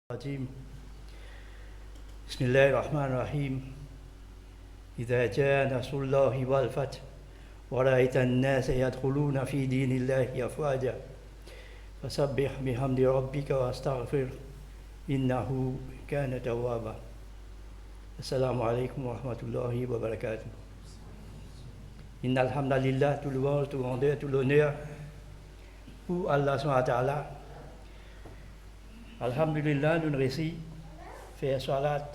الرجيم بسم الله الرحمن الرحيم إذا جاء نصر الله والفتح ورأيت الناس يدخلون في دين الله أفواجا فسبح بحمد ربك واستغفر إنه كان توابا. السلام عليكم ورحمة الله وبركاته. إن الحمد لله, tout louange, tout grandeur, tout l'honneur pour Allah subhanahu wa ta'ala. Alhamdulillah, nous réussissons à faire salat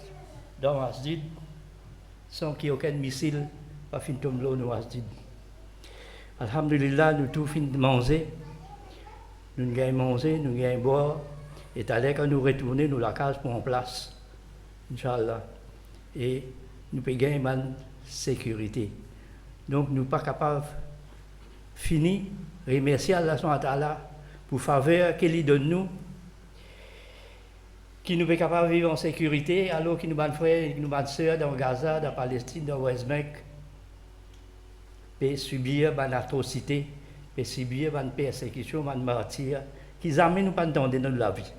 dans le masjid sans qu'il y ait aucun missile pas fin tomber dans le masjid. Alhamdulillah, nous tout fin de manger, nous gagnons manger, nous gagnons boire, et quand nous retournons, nous la case pour en place, Inch'Allah. Et nous pouvons gagner une sécurité. Donc nous ne sommes pas capables de finir, remercier Allah subhanahu wa ta'ala pour faveur qu'il donne nous, qui nous est capable de vivre en sécurité, alors que nous sommes frères, nous sommes sœurs dans Gaza, dans Palestine, dans West Bank, pour subir des atrocités, pour subir des persécutions, des martyrs, qui jamais nous pas entendu dans la vie.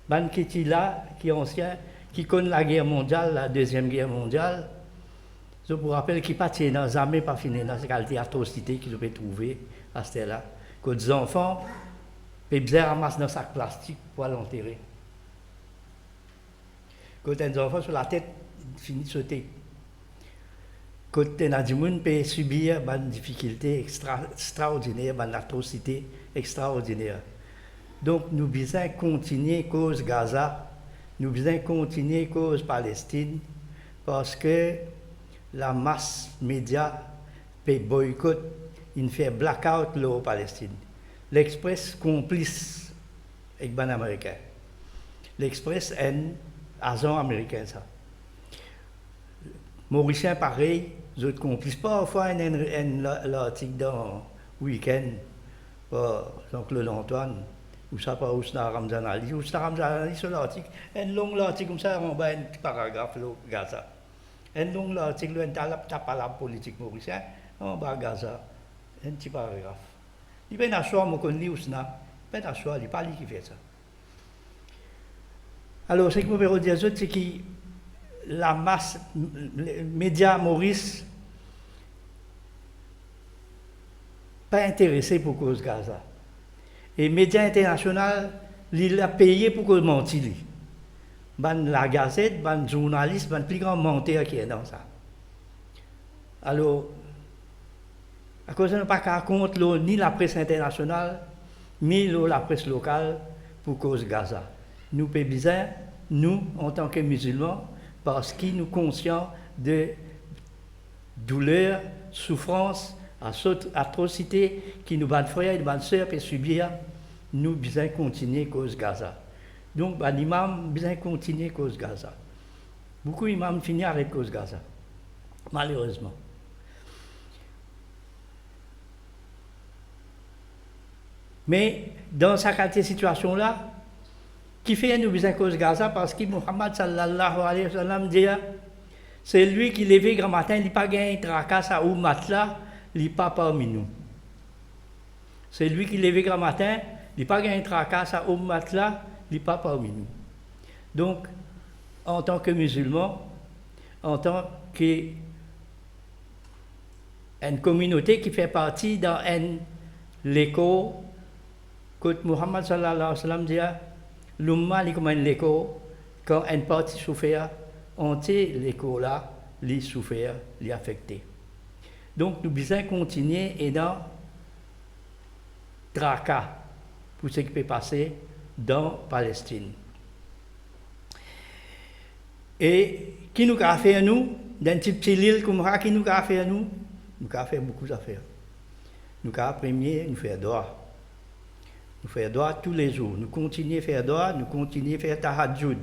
Ban qui est là, qui est ancien, qui connaît la guerre mondiale, la deuxième guerre mondiale, je vous rappelle qu'il n'a jamais pas fini dans ces qualités d'atrocités qu'ils ont trouvé à ce là. Que des enfants peuvent ramasser dans un sac plastique pour l'enterrer. Quand un enfant sur la tête, finit de sauter. Quand un gens peut subir des difficultés extraordinaires, des atrocités extraordinaires. Donc nous devons continuer cause Gaza, nous devons continuer cause Palestine, parce que la masse média peut boycotter, il fait blackout là Palestine. L'Express complice avec les Américains. L'Express est agent américain ça. Mauricien pareil, les autres complices. Parfois un article dans le week-end, donc le Antoine, ou ça pas Ousna Ramzan Ali, Ousna Ramzan Ali sur l'article, un long article comme ça, on va un petit paragraphe là, Gaza. Un long article, un tape à la politique mauricien, on va Gaza, un petit paragraphe. Il peut y choix, moi, qu'on lit Ousna, il peut y choix, il n'est pas lui qui fait ça. Alors, ce que je veux dire, c'est que la masse, les médias Maurice, pas intéressés pour cause Gaza. Et les médias internationaux, ils ont payé pour cause mentir. La Gazette, les journalistes, les plus grands menteurs qui est dans ça. Alors, à cause de ne pas contre ni la presse internationale, ni la presse locale pour cause Gaza. Nous pouvons besoin, nous, en tant que musulmans, parce que nous sommes conscients de douleurs, souffrances, atrocités qui nous battent frères et nos sœurs peuvent subir, nous devons continuer cause Gaza. Donc, l'imam besoin continuer cause Gaza. Beaucoup d'imams finissent avec cause Gaza, malheureusement. Mais dans cette situation-là, qui fait nous besoin cause Gaza parce que Muhammad sallallahu alayhi wa sallam dit c'est lui qui lève grand matin, il n'a pas gagné tracas à ou matelas, il n'est pas parmi nous. C'est lui qui lève grand matin, il n'a pas gagné tracas à ou matelas, il n'est pas parmi nous. Donc, en tant que musulman, en tant qu'une communauté qui fait partie dans l'écho, que Muhammad sallallahu alayhi wa sallam dit l'umma li comme l'écho, quand une partie souffert, entier l'écho là, les souffert, les affecté. Donc nous devons continuer et dans tracas pour ce qui peut passer dans Palestine. Et qui nous a fait nous, dans une petite île comme ça, qui nous a fait nous avons fait beaucoup d'affaires. Nous avons premier, nous faisons droit. Nous faisons droit tous les jours. Nous continuons à faire droit, nous continuons à faire tahajjud.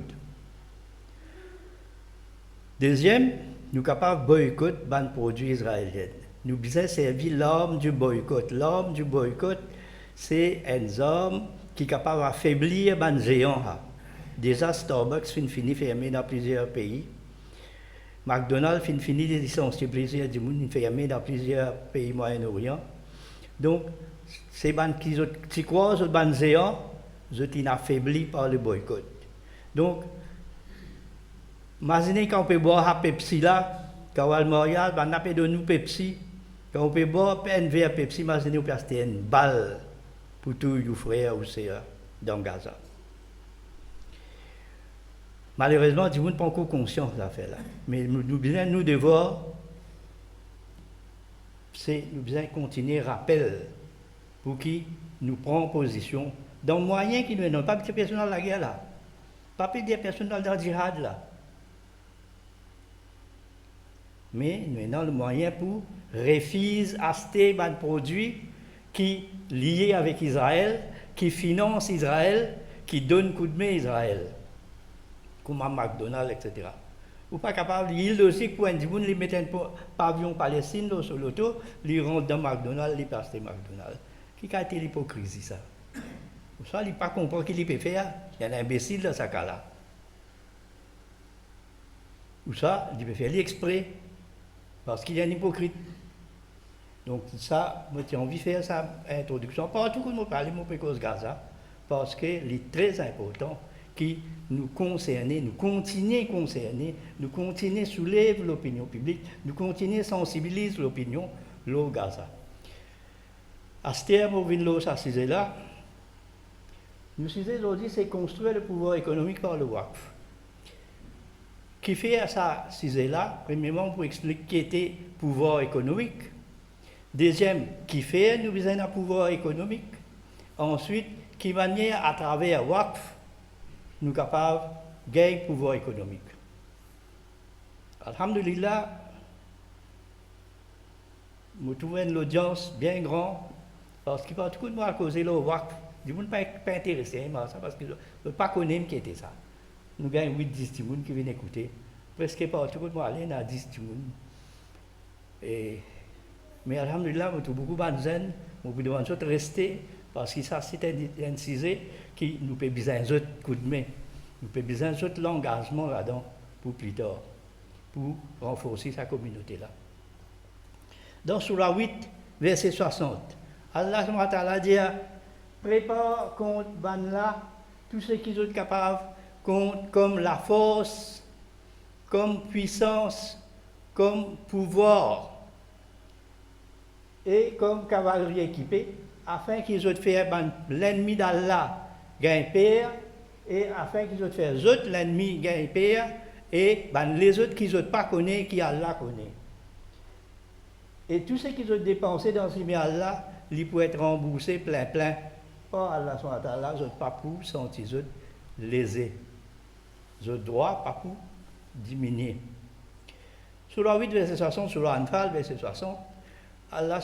Deuxième, nous sommes capables de boycotter les produits israéliens. Nous devons servir l'arme du boycott. L'arme du boycott, c'est un arme qui est capable d'affaiblir les géants. Déjà, Starbucks finit fermé dans plusieurs pays. McDonald's finit de licencier plusieurs du monde, fermé dans plusieurs pays Moyen-Orient. Donc, ces bandes qui croisent aux bandes géants, ils sont affaiblis par le boycott. Donc, imaginez quand on peut boire à Pepsi là, quand on va le Montréal, on a de nous Pepsi. Quand on peut boire un verre Pepsi, imaginez on peut acheter une balle pour tous les frères ou sœurs dans Gaza. Malheureusement, nous n'avons pas encore conscience de l'affaire là. Mais nous devons continuer rappel pour qui nous prend position dans le moyen qui nous est non. Pas de personne dans la guerre là. Pas de personne dans le djihad là. Mais nous avons le moyen pour refuser acheter des produits qui sont liés avec Israël, qui financent Israël, qui donnent coup de main à Israël. Comme à McDonald's, etc. Ou pas capable, il aussi pour un dimanche, ils mettent un pavillon palestinien sur l'auto, ils rentrent dans McDonald's, ils passent McDonald's. Qui a été l'hypocrisie ça? Ou ça, il ne pas comprendre qu'il peut faire, il y a un imbécile dans ce cas-là. Ou ça, il peut faire l'exprès, parce qu'il y a un hypocrite. Donc ça, moi j'ai envie de faire sa introduction. Partout que nous parlons de cause Gaza, parce qu'il est très important qui nous concerne, nous continuons à concerner, nous continuons à soulever l'opinion publique, nous continuons à sensibiliser l'opinion au Gaza. À ce terme, au Vinlos, à ce là, nous disons aujourd'hui, c'est construire le pouvoir économique par le WACF. Qui fait à ça, là, premièrement, pour expliquer qui était pouvoir économique. Deuxième, qui fait, nous besoin d'un pouvoir économique. Ensuite, qui manière à travers WACF, nous sommes capables de gagner pouvoir économique. Alhamdulillah, nous trouvons l'audience bien grande, parce qu'il y a beaucoup de monde à causer le WACF. Du monde ne pas intéressé à ça, parce qu'ils ne pas connaître qui était ça. Nous gagnons 8-10 personnes qui viennent écouter. Presque partout, tout le monde aller dans 10 personnes. Mais alhamdulillah, nous avons beaucoup de zen, nous devons rester, parce que ça, c'est un sujet qui nous peut besoin d'un coup de main. Nous avons besoin d'un l'engagement là-dedans pour plus tard, pour renforcer sa communauté-là. Dans Surah 8, verset 60, Allah SWT dit, prépare contre Banla tout ce qu'ils sont capables, comme la force, comme puissance, comme pouvoir et comme cavalerie équipée, afin qu'ils aient fait l'ennemi d'Allah gagner et afin qu'ils aient fait l'ennemi gagner et les autres qu'ils n'ont pas connu, qui Allah connaît. Et tout ce qu'ils ont dépensé dans ce Allah, ils peuvent être remboursés plein. Par Allah, ils n'ont pas pour sentir lésés. Ils ont droit pas pour diminuer. Sur la 8, verset 60, sur l'Anfal, verset 60, Allah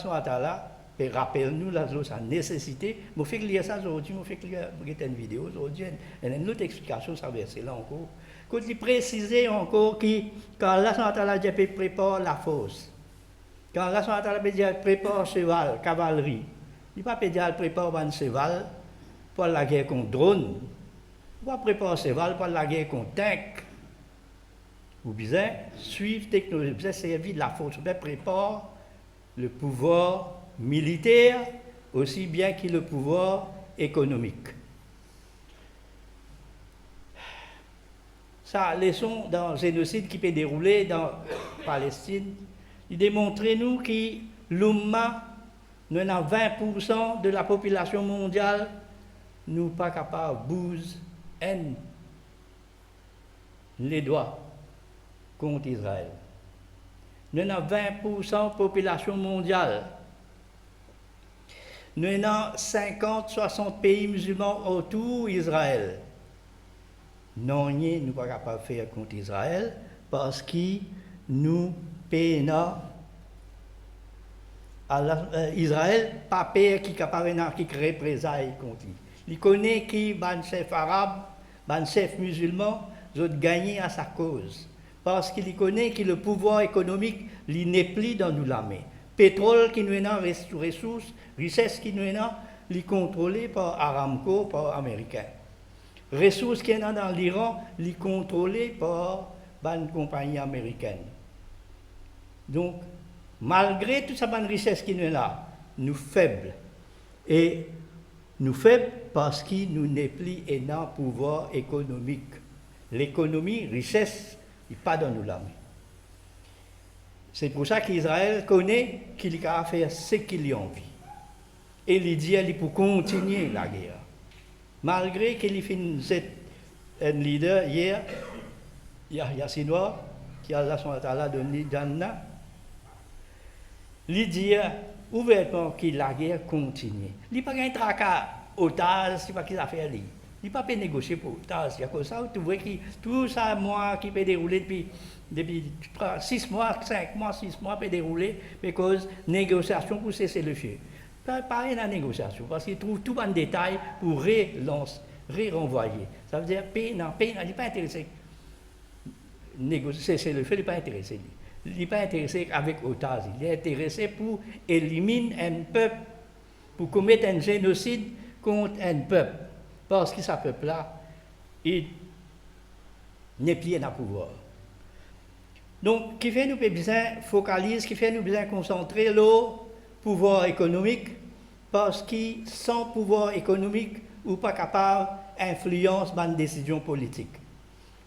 rappelle-nous la nécessité. Je fais lire ça aujourd'hui, je fais lire une vidéo aujourd'hui, et une autre explication, ça verset là encore. Quand il précise encore que quand Allah dit prépare la force, quand Allah dit prépare cheval, cavalerie, il ne peut pas dire prépare un cheval pour la guerre contre drone, il ne peut pas préparer cheval pour la guerre contre tank. Ou bien suivre technologie, bien servir de la force, bien prépare le pouvoir militaire aussi bien que le pouvoir économique. Ça, leçon dans le génocide qui peut dérouler dans Palestine, il démontre nous que l'Umma, nous avons 20% de la population mondiale, nous pas capables de bouger les doigts contre Israël. Nous avons 20% de population mondiale. Nous avons 50-60 pays musulmans autour d'Israël. Non, nous ne sommes pas capables de faire contre Israël parce que nous payons Israël, pas père qui est capable de créer représailles contre lui. Il connaît qui, les chefs arabes, les chefs musulmans, ont gagné à sa cause. Parce qu'il connaît que le pouvoir économique n'est plus dans nous la main. Pétrole qui nous est dans ressources, richesse qui nous est dans, il est contrôlé par Aramco, par Américains. Ressources qui sont dans l'Iran, il est contrôlé par une compagnie américaine. Donc, malgré toute cette richesse qui nous est là, nous faibles. Et nous faibles parce que nous n'avons plus un pouvoir économique L'économie, richesse, il pas dans nous la main. C'est pour ça qu'Israël connaît qu'il a faire ce qu'il a envie. Et il dit qu'il pour continuer la guerre. Malgré qu'il finit un leader hier, Yassinois, qui a la son là de Nidana, il dit ouvertement que la guerre continue. Il n'y a pas un tracas otage, c'est pas qu'il a fait. Il n'y a pas négocier pour otage. Il y a comme ça, tu vois que tout ça, moi, qui peut dérouler depuis 6 mois, 5 mois, 6 mois, peut dérouler, parce que négociation pour cesser le feu. Pas rien à négociation, parce qu'il trouve tout en détail pour renvoyer. Ça veut dire, pays, il n'est pas intéressé. Négocier, cesser le feu, il n'est pas intéressé. Il n'est pas intéressé avec otage. Il est intéressé pour éliminer un peuple, pour commettre un génocide contre un peuple. Parce que ce peuple-là, il n'est plus dans le pouvoir. Donc, qui fait nous besoin focaliser, qui fait nous besoin concentrer le pouvoir économique, parce que sans pouvoir économique, ou pas capable d'influencer dans les décisions politiques.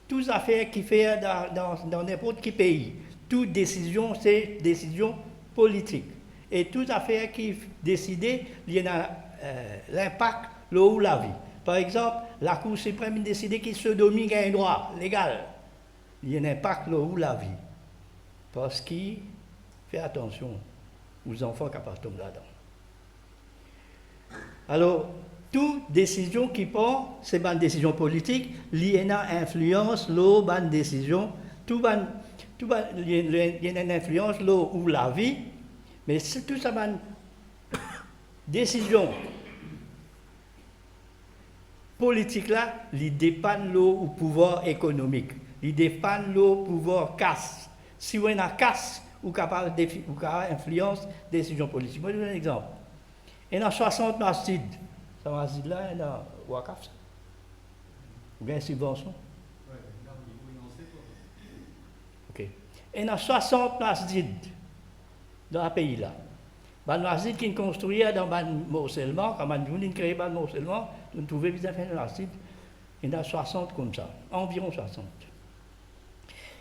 Toutes affaires qui fait dans n'importe quel pays, toute décision, c'est décision politique. Et toute affaire qui décide, il y a l'impact là où la vie. Par exemple, la Cour suprême décide que ce domaine a un droit légal. Il y a un impact là où la vie. Parce qu'il fait attention aux enfants qui appartiennent là-dedans. Alors, toute décision qui prend, c'est une décision politique, il y a une influence là, une décision, il y a une influence là où la vie, mais c'est tout ça, une décision politique là, il dépend au pouvoir économique, il dépend au pouvoir casse. Si on a casse, ou capable d'influence décision politique. Moi, je vous donne un exemple. Il y a 60 masjids. Ce masjid là, il y a Wakaf. Vous avez une subvention? Ok. Il y a 60 masjids dans le pays là. Les masjids qui sont construits dans le morcellement, quand on a créé le morcellement, on trouve bien fait un masjid. Il y en a 60 comme ça, environ 60.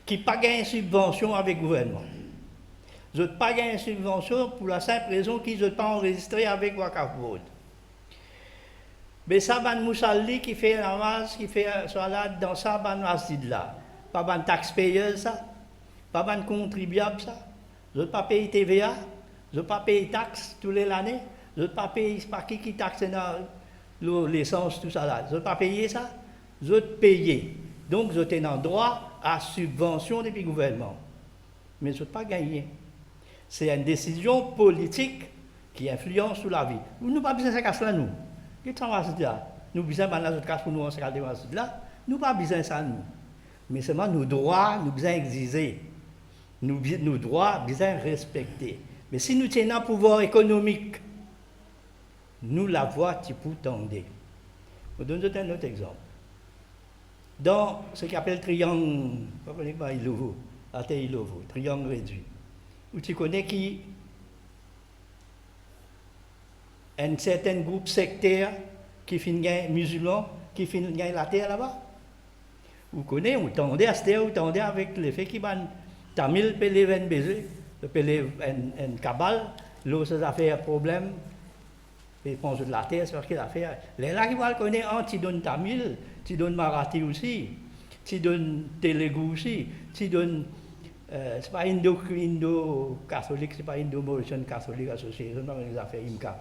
Qui n'ont pas gagné subvention avec le gouvernement. Ils n'ont pas gagné subvention pour la simple raison qu'ils n'ont pas enregistré avec Wakaf Board. Mais ça, Ban Moussalli qui fait la masse, qui fait salade dans ça, Ban Masjid là. Pas Ban taxpayer ça, pas Ban contribuable ça. Ils n'ont pas payé TVA, ils n'ont pas payé taxes tous les années, ils n'ont pas payé, c'est pas qui taxe dans l'essence, tout ça là. Ils n'ont pas payé ça, ils ont payé. Donc, ils ont un droit à subvention depuis le gouvernement. Mais ils n'ont pas gagné. C'est une décision politique qui influence sur la vie. Nous n'avons pas besoin de ça cela, nous. Qu'est-ce qu'on va se dire? Nous avons besoin de notre casse pour nous en faire là. Nous n'avons pas besoin de ça, nous. Mais seulement nos droits, nous besoin d'exiger. Nos droits, besoin de respecter. Mais si nous tenons un pouvoir économique, nous la voix qui peut tendre. Je donne un autre exemple. Dans ce qu'on appelle triangle, triangle réduit, où tu connais qui un certain groupe sectaire qui finit musulman, qui finit la terre là-bas. Vous connaissez, vous tendez à cette terre, vous tendez avec le fait qu'il y a un Tamil, Pelé, un baiser, un cabal, l'autre ça fait un problème, et pense de la terre, c'est parce qu'il a fait. Les là qui vont le connaître, tu donnes Tamil, tu donnes Marathi aussi, tu donnes Telugu aussi, tu donnes. C'est pas indo-catholique, c'est pas indo-maurician catholique associé, c'est pas les affaires IMCA.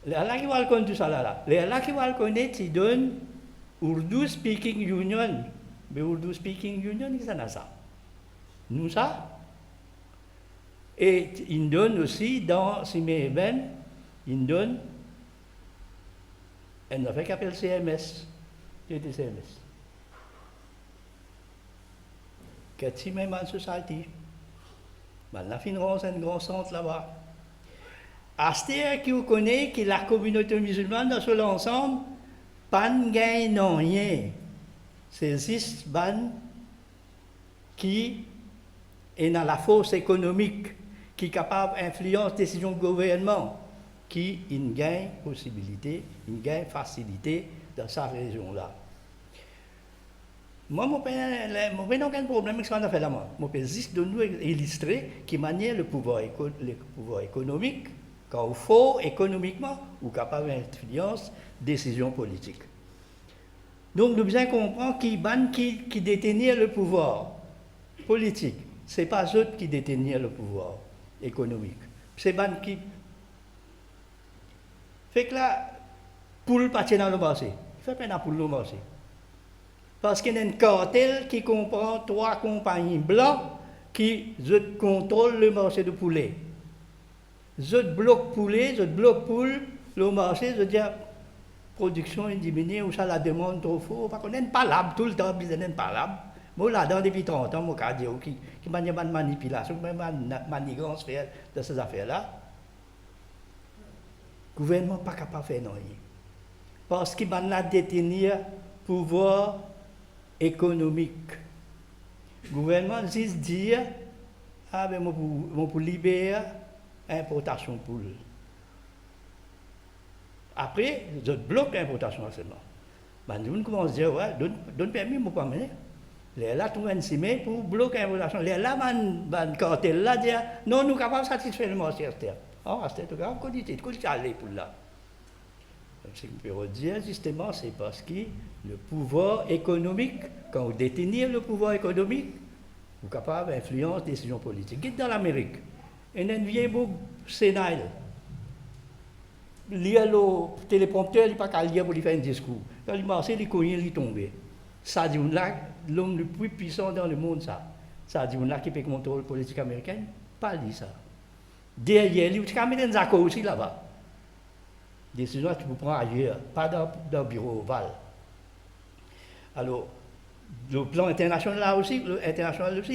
Les là qui vont le connaître tout ça là. Les là qui vont le connaître, tu donnes Urdu Speaking Union. Mais Urdu Speaking Union, ils en ont ça. Nous ça. Et ils donnent aussi dans Simében, ils donnent un affaire qui s'appelle CMS. Qu'est-ce que CMS? Qu'est-ce que c'est Society? La finance est un grand centre là-bas. Astir qui vous connaît que la communauté musulmane dans son ensemble, pas de gain non rien. C'est juste ban qui est dans la force économique, qui est capable d'influencer les décisions du gouvernement, qui a une gain possibilité, une gain facilité dans sa région-là. Moi, je n'ai aucun problème avec ce qu'on a fait là. Moi, je peux juste de nous illustrer qui manière le pouvoir économique, quand il faut économiquement, ou capable d'influence décision politique. Donc, nous devons comprendre qui détenir le pouvoir politique. Ce n'est pas eux qui détenir le pouvoir économique. C'est ban qui. Fait que là, pour le partir dans le marché, il fait pas pour le marché. Parce qu'il y a un cartel qui comprend 3 compagnies blanches qui contrôlent le marché de poulet. Je bloque poulet, je bloque poule, le marché, je dis production est diminuée ou ça la demande trop fort. Parce qu'on est pas là tout le temps, on n'est pas là. Moi là, depuis 30 ans, je dis qui m'a une manipulation, une manigance de ces affaires-là. Le gouvernement n'est pas capable de faire non. Parce qu'il va là détenir pouvoir économique. Le gouvernement juste dit, ah ben moi pour libérer l'importation poule. Après, je bloque l'importation seulement. Ben, nous commençons à dire, ouais, donne permis, moi pas mener. Les là, tout le monde pour bloquer l'importation. Les là, le cartel là, dit, non, nous sommes capables de satisfaire le marché. Ah, c'est tout cas, on dit, aller pour là. Ce que je peux dire, justement, c'est parce que le pouvoir économique, quand vous détenez le pouvoir économique, vous êtes capable d'influencer les décisions politiques. Quitte dans l'Amérique, il y a un vieux beau sénat. Lire le téléprompteur, il n'est pas qu'à lire pour lui faire un discours. Quand il marche, il cogne, il tombe. Ça dit là, l'homme le plus puissant dans le monde, ça. Ça dit là qui peut contrôler la politique américaine, pas dit ça. Derrière lui, tu as mis un accord aussi là-bas. Décision que tu peux prendre ailleurs, pas dans le bureau ovale. Alors, le plan international là aussi,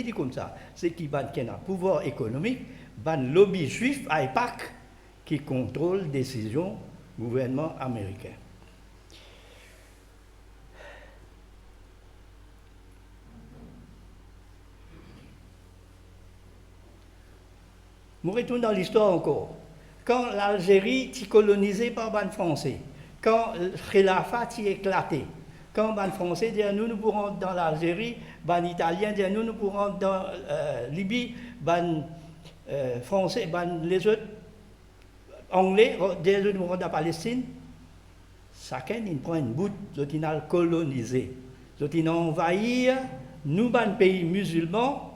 dit comme ça. C'est qu'il y a un pouvoir économique, un lobby juif à AIPAC qui contrôle les décisions du gouvernement américain. Je retourne dans l'histoire encore. Quand l'Algérie est colonisée par les Français, quand le Khilafat est éclaté, quand les Français disent nous pourrons dans l'Algérie, les Italiens disent nous pourrons dans Libye, les Français, les autres Anglais disent nous pourrons dans la Palestine, chacun il prend une bout, ils ont colonisé, ils ont envahi nous, les pays musulmans,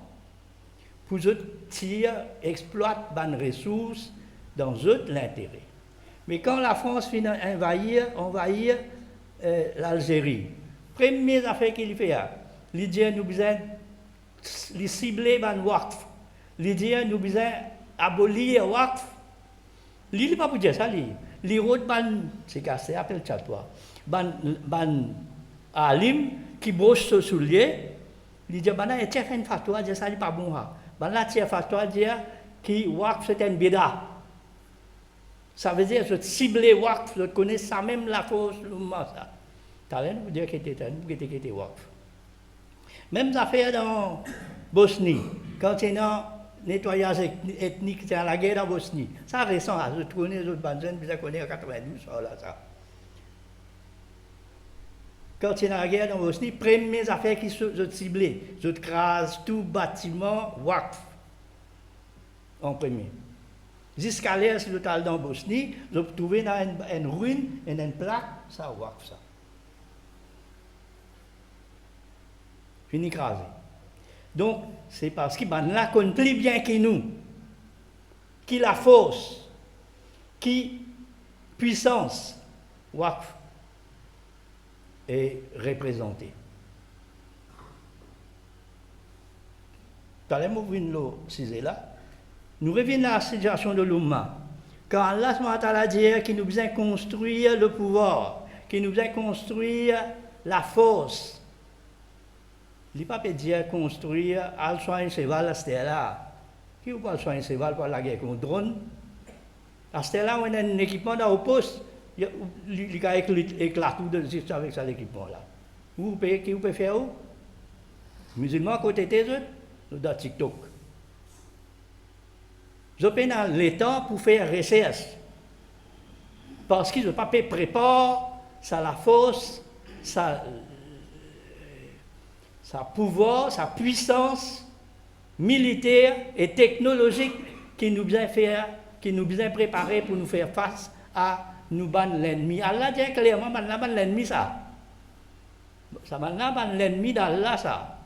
pour qu'ils exploitent les ressources dans l'intérêt. Mais quand la France finit envahir l'Algérie, première affaire qu'il fait, il dit nous besoin de cibler les waqf, il dit nous besoin abolir waqf. Il n'est pas pour dire ça, il route c'est cassé, appelle chatwa, ban alim qui broche ce soulier, il dit ben là tiens fait une fatwa, dit ça n'est pas bon ha. Ben là tiens fatwa dit qui waqf c'est une bida. Ça veut dire que cibler waqf, je connais ça même la cause le moment ça. T'as vous dire que c'était waqf. Même affaire dans Bosnie, quand il y a un nettoyage ethnique, c'est la guerre en Bosnie. Ça récent, je connais les autres bandes, je connais en 92, ça. Quand il y a la guerre en Bosnie, première affaire qui sont ciblées, je crase tout bâtiment waqf en premier. Jusqu'à l'air, si vous êtes dans Bosnie, vous trouvez dans une ruine et une plaque, ça waqf ça. Fini crasé. Donc, c'est parce qu'il là qu'on plus bien que nous, qui la force, qui puissance, waqf est représentée. Dans les mouvements de là, nous revenons à la situation de l'Oumma. Quand Allah dit qu'il nous besoin construire le pouvoir, qu'il nous besoin construire la force, il ne peut pas dire construire al soin cheval à Stella. Qui ou pas soin cheval pour la guerre contre drone? À Stella, on a un équipement dans le poste, il y a éclaté juste avec cet équipement-là. Qui vous peut faire où? Musulmans côté des autres, dans TikTok. Je peine dans l'État pour faire recherche. Parce qu'ils ne peuvent pas préparer, ça la force, ça sa pouvoir, sa puissance militaire et technologique qui nous bien faire, qui nous bien préparer pour nous faire face à nous ban l'ennemi. Allah dit clairement, ban l'ennemi ça. Ça ban l'ennemi d'Allah ça.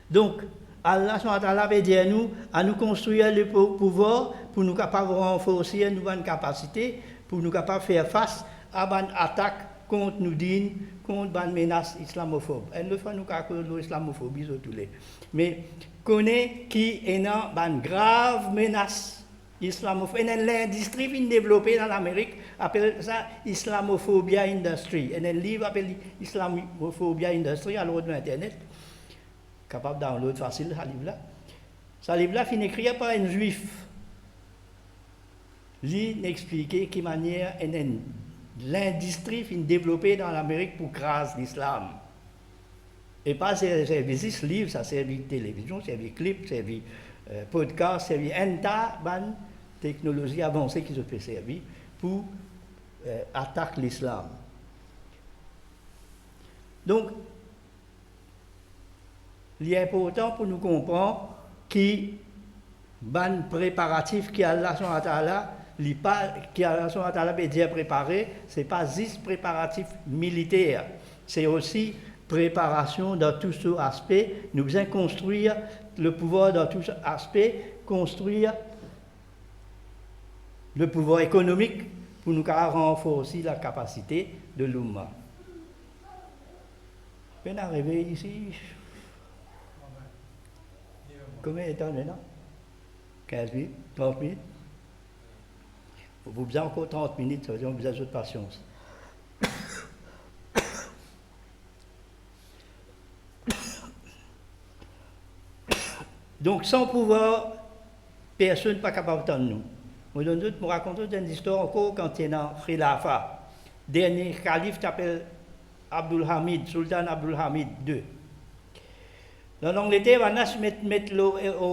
Donc, Allah veut dire nous, à nous construire le pouvoir pour nous capables de renforcer nos capacités, pour nous capables de faire face à une attaque contre nous dignes, contre une menace islamophobe. Et nous faisons nous l'islamophobie sur tous les. Mais connaît qui est une grave menace islamophobe. Et l'industrie qui est développée dans l'Amérique appelle ça Islamophobia Industry. Et un livre appelé Islamophobia Industry à l'autre de l'Internet. Capable de download facile, ce livre-là. Ce livre-là finit écrit par un juif. Il explique de quelle manière l'industrie finit développée dans l'Amérique pour craser l'islam. Et pas servir ce livre, ça servit télévision, servir clip, servir podcast, servir un tas de technologies avancées qui se fait servir pour attaquer l'islam. Donc, il est important pour nous comprendre que ban préparatif qui Allah son atala qui Allah son atala veut dire préparer, c'est pas juste préparatif militaire, c'est aussi préparation dans tous ces aspects. Nous devons construire le pouvoir dans tous ces aspects, construire le pouvoir économique pour nous renforcer la capacité de l'Oumma. On est arrivé ici. Combien de temps maintenant 15 minutes 30 minutes. Vous avez encore 30 minutes, ça veut dire que vous avez de patience. Donc, sans pouvoir, personne n'est pas capable d'entendre nous. Moi, je me raconte une histoire encore quand il est dans Khilafa. Dernier calife s'appelle Abdul Hamid, Sultan Abdul Hamid II. Dans l'Angleterre, on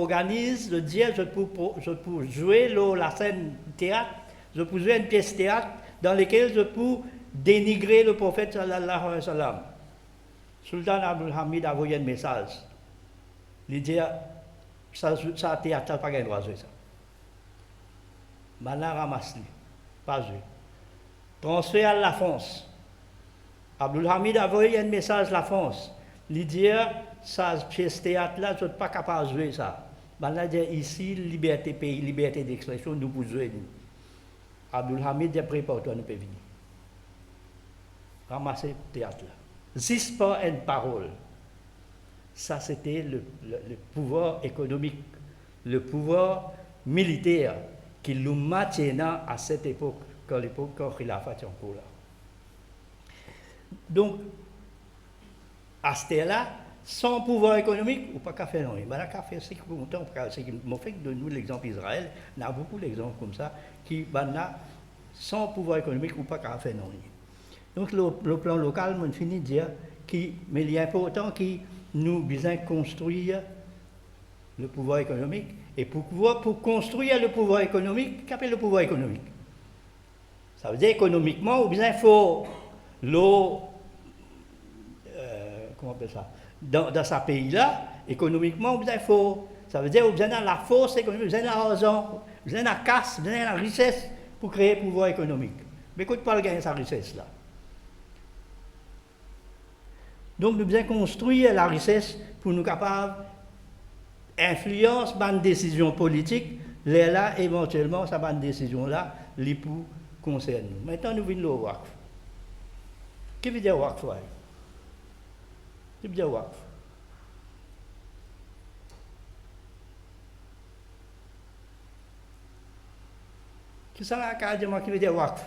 organise le dire je peux jouer la scène théâtre, je peux jouer une pièce théâtre dans laquelle je peux dénigrer le prophète sallallahu alayhi wa sallam. Sultan Abdul Hamid a envoyé un message. Il dit ça théâtre n'a pas le droit de jouer ça. Maintenant, ramasse-le, pas jouer. Transfert à la France. Abdul Hamid a envoyé un message à la France. Il dit ça pièce théâtre-là, je ne suis pas capable de jouer ça. Maintenant, il dit ici, liberté pays, liberté d'expression, nous pouvons jouer. Abdul Hamid dit prépare-toi, nous pouvons venir. Ramasser le théâtre-là. Juste pas une parole. Ça, c'était le pouvoir économique, le pouvoir militaire qui nous maintenait à cette époque, quand Khilafa était encore là. Donc, à ce là sans pouvoir économique, on ne peut pas faire rien. Mais qu'à faire, c'est longtemps, c'est qui m'a fait de nous l'exemple Israël, il y a beaucoup d'exemples comme ça, qui, sans pouvoir économique, on ne peut pas faire rien. Donc, le plan local, on finit de dire mais il est important que nous devons construire le pouvoir économique. Et pour construire le pouvoir économique, qu'appelle le pouvoir économique? Ça veut dire économiquement, ou bien il faut l'eau, comment on appelle ça? Dans ce pays-là, économiquement, vous avez faut. Ça veut dire que vous avez la force économique, vous avez l'argent, vous avez la casse, vous avez la richesse pour créer le pouvoir économique. Mais écoute pas le gagner sa richesse-là. Donc, nous devons construire la richesse pour nous capables d'influencer une décision politique, là, éventuellement, cette décision-là, les pour concerne nous. Maintenant, nous venons au WACF. Qu'est-ce que veut dire WACF? Qu'est-ce que veut dire WACF? Qu'est-ce que veut dire WACF?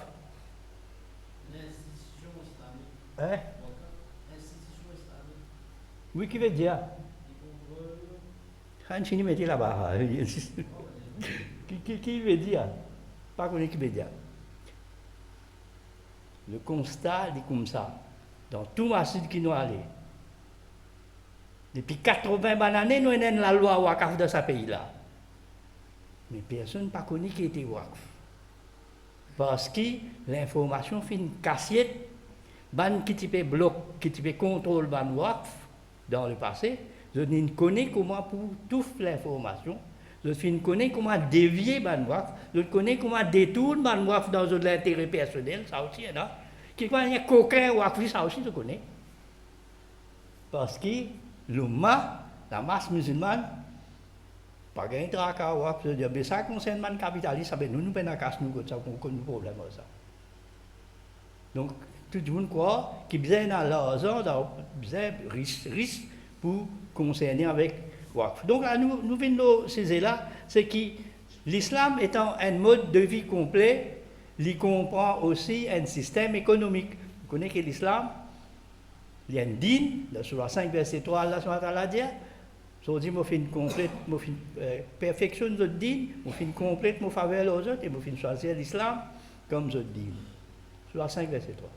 L'institution islamique. Hein? Institution islamique. Oui, qui veut dire? Quand je mettais là-bas, qui veut dire? Pas qu'on qui veut dire. Le constat est comme ça. Dans tout Masjid qui nous allait. Depuis 80 années, nous avons la loi WACF dans ce pays-là. Mais personne n'a pas connu qui était WACF. Parce que l'information fait une cassette, ban qui type bloc, qui type contrôle ban WACF, dans le passé, je ne connais comment pour toute l'information, je ne connais comment dévier Banwaf, je connais comment détourner Banwaf dans l'intérêt personnel, ça aussi, non? Qui il y a coquin ou ça aussi, je connais. Parce que l'umma, la masse musulmane, pas gain tracas ou je dis, mais ça concerne le capitaliste, nous ne pouvons pas casser nous ça qu'on connaît problème ça. Donc tout le monde croit qu'il y a dans l'argent, il y a risque pour concerner avec Waqf. Donc là, nous venons de ces là, c'est que l'islam étant un mode de vie complet, il comprend aussi un système économique. Vous connaissez que l'islam, il y a un din, sur 5 verset 3, Allah subhanahu dit, so dit, je fais une complète, perfectionne notre din, je fais une complète, je faveur aux autres, et je fais choisir l'islam comme je din. Sur 5 verset 3.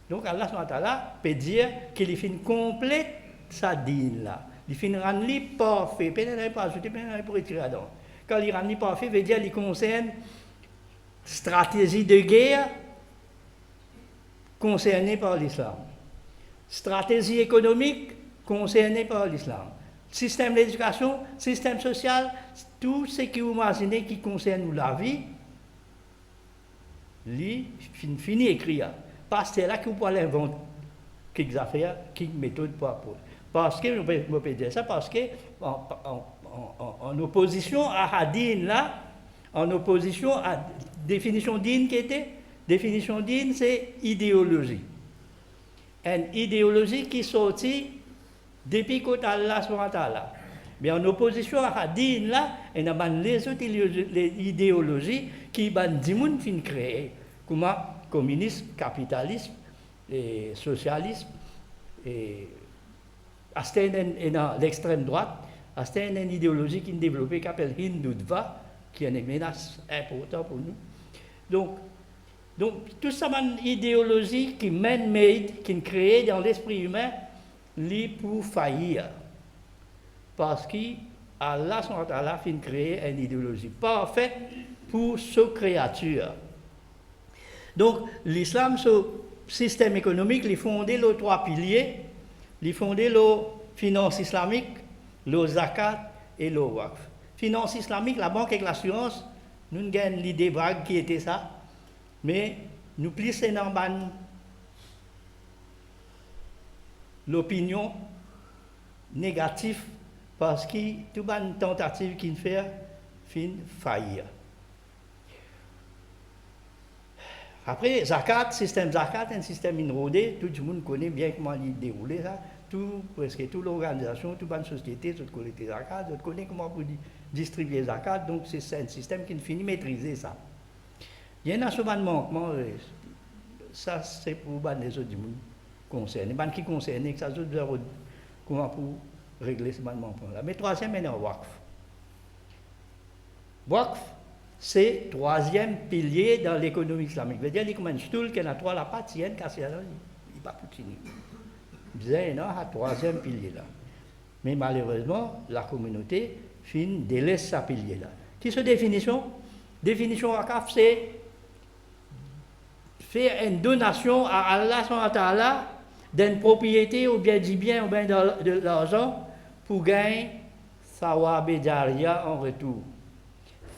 Donc Allah subhanahu peut dire qu'il fait une complète sa din là. Il fait une rendre parfait, peut-être pas ajouter, peut-être pour retirer là-dedans. Quand il rend parfait, veut dire qu'il concerne stratégie de guerre concernée par l'islam. Stratégie économique concernée par l'islam. Système d'éducation, système social, tout ce que vous imaginez qui concerne la vie, lui, fini écrit. Parce que c'est là que vous pouvez inventer quelques affaires, quelques méthodes pour apprendre. Parce que, je peux dire ça, parce que en opposition à Hadin là, en opposition à définition d'In qui était, définition d'In c'est idéologie. Une idéologie qui sortit depuis qu'Allah Allah subhanahu wa ta'ala. Mais en opposition à Hadin là, il y a les autres idéologies qui ont fin créer, comme communisme, capitalisme, et socialisme, et dans l'extrême droite, c'est une idéologie qui est développée, qui s'appelle Hindutva, qui est une menace importante pour nous. Donc tout ça, c'est une idéologie qui est man-made, qui est créée dans l'esprit humain, pour faillir. Parce qu'Allah a créé une idéologie parfaite pour sa créature. Donc l'islam, ce système économique, il est fondé sur 3 piliers. Il est fondé sur la finance islamique, le zakat et le waqf. Finance islamique, la banque et l'assurance, nous avons l'idée vague qui était ça, mais nous plissons dans l'opinion négative parce que toute une tentative qu'il fait fin faillir. Après, zakat, système zakat, un système inrodé, tout le monde connaît bien comment il déroule ça. Presque toute l'organisation, toute la société, toute collecte zakat, tout connaît comment pour distribuer zakat, donc c'est un système qui finit maîtriser ça. Il y en a souvent un manquement, ça c'est pour les autres du monde concernés, les qui concernent, que ça doit comment pour régler ce manquement là. Mais troisième, il y a un waqf. Waqf, c'est le 3e pilier dans l'économie islamique. C'est-à-dire qu'il y a comme un stool qui a 3 la patte, il y a une casse, il n'est pas plus fini. Il y a un 3e pilier là. Mais malheureusement, la communauté délaisse ce pilier là. Qui est définition? Définition waqf, c'est faire une donation à Allah SWT d'une propriété ou bien du bien ou bien de l'argent pour gagner sawab et jariya en retour.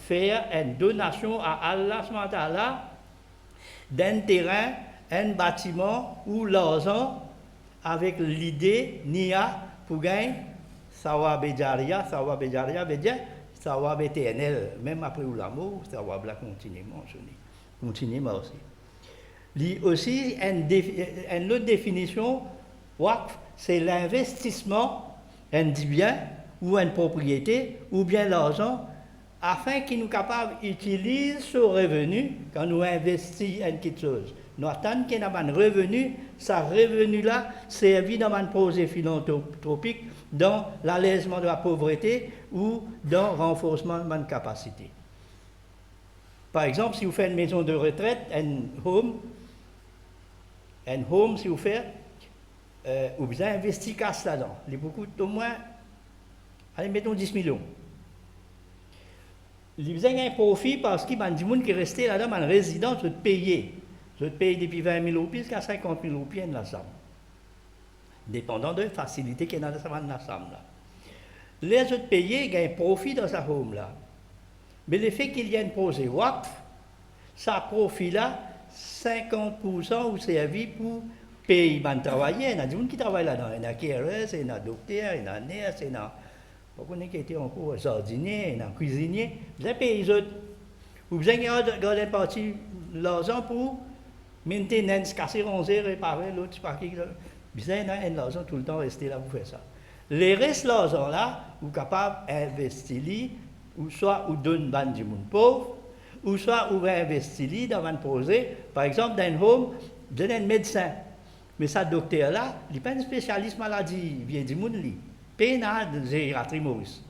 Faire une donation à Allah SWT d'un terrain, un bâtiment ou l'argent avec l'idée nia pour gagner sawab et jariya veut dire sawab éternel, même après la mort, sawab là continuellement aussi. Il y a aussi une autre définition, waqf, c'est l'investissement du bien ou une propriété ou bien l'argent afin qu'il nous capable d'utiliser ce revenu quand nous investissons en quelque chose. Nous attendons qu'il y ait un revenu, ce revenu-là servi dans un projet philanthropique, dans l'allègement de la pauvreté ou dans le renforcement de la capacité. Par exemple, si vous faites une maison de retraite, un home, si vous faites, vous avez investi cash là-dedans. Il y a beaucoup, au moins, allez, mettons 10 millions. Vous avez un profit parce qu'il y a des gens qui restent là-dedans, en résidence, vous payez. Vous payez depuis 20 000 roupies jusqu'à 50 000 roupies dans la somme. dépendant de la facilité qu'il y a dans sa ensemble là. Les autres pays gagnent profit dans sa home là. Mais le fait qu'il y ait une posée WACF, ça profit là, 50% ou servi pour payer les travailleurs. Il y a des gens qui travaillent là-dedans. Il y a des KRS, il y a des docteurs, il y a des nurses, il y a des qui étaient encore jardiniers, il y a des cuisiniers. Vous avez payé les autres. Vous avez gardé une partie de l'argent pour maintenance, casser, ronzer, réparer l'autre, c'est pas qui. Vous avez l'argent tout le temps rester là pour faire ça. Les restes de l'argent là, vous êtes capable d'investir, ou soit vous donnez à des gens pauvres, ou soit vous investissez dans un projet. Par exemple, dans un home, vous êtes un médecin. Mais ce docteur-là, il n'est pas un spécialiste maladie, il vient du monde. Il n'a pas de gériatrie Maurice.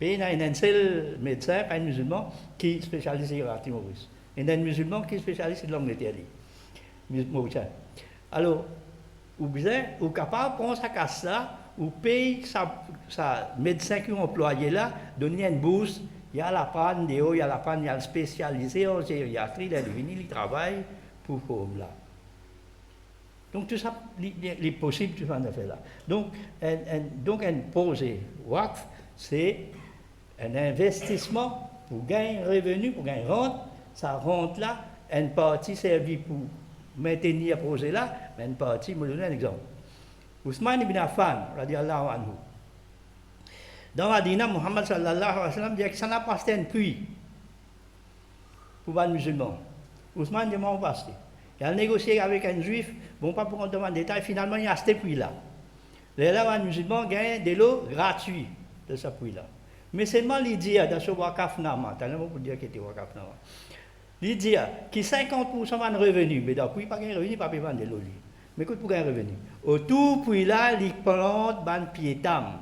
Il y a un seul médecin, pas un musulman, qui est spécialiste en gériatrie Maurice. Il y a un musulman qui est spécialiste de l'Angleterre. Mauricien. Alors, vous êtes capable de prendre sa casse là, vous payez sa médecin qui est employé là, donner une bourse. Il y a la panne, il y a la panne, il y a le spécialisé en gériatrie, il est devenu, il travaille pour home là. Donc tout ça, il est possible de faire là. Donc un projet WACF, c'est un investissement pour gagner un revenu, pour gagner rente. Ça rente là, une partie servie pour maintenir le projet là, mais une partie, je vais vous donner un exemple. Ousmane ibn Affan, radiallahu anhu. Dans Madina, Muhammad sallallahu alayhi wa sallam dit que ça n'a pas été un puits pour les musulmans. Ousmane dit qu'on va passer. Il a négocié avec un juif, bon, pas pour qu'on demande des détails, finalement il y a ce puits-là. Les musulmans gagnent de l'eau gratuite de ce puits-là. Mais seulement l'idée dans ce Wakaf Nama, tu as le mot pour dire qu'il était Wakaf Nama. L'idée que 50% de revenus, mais dans le puits, pas de revenus, pas de vendre de l'eau. Mais écoute, pour gagner revenu. Autour puits-là, il plante ban pied tam.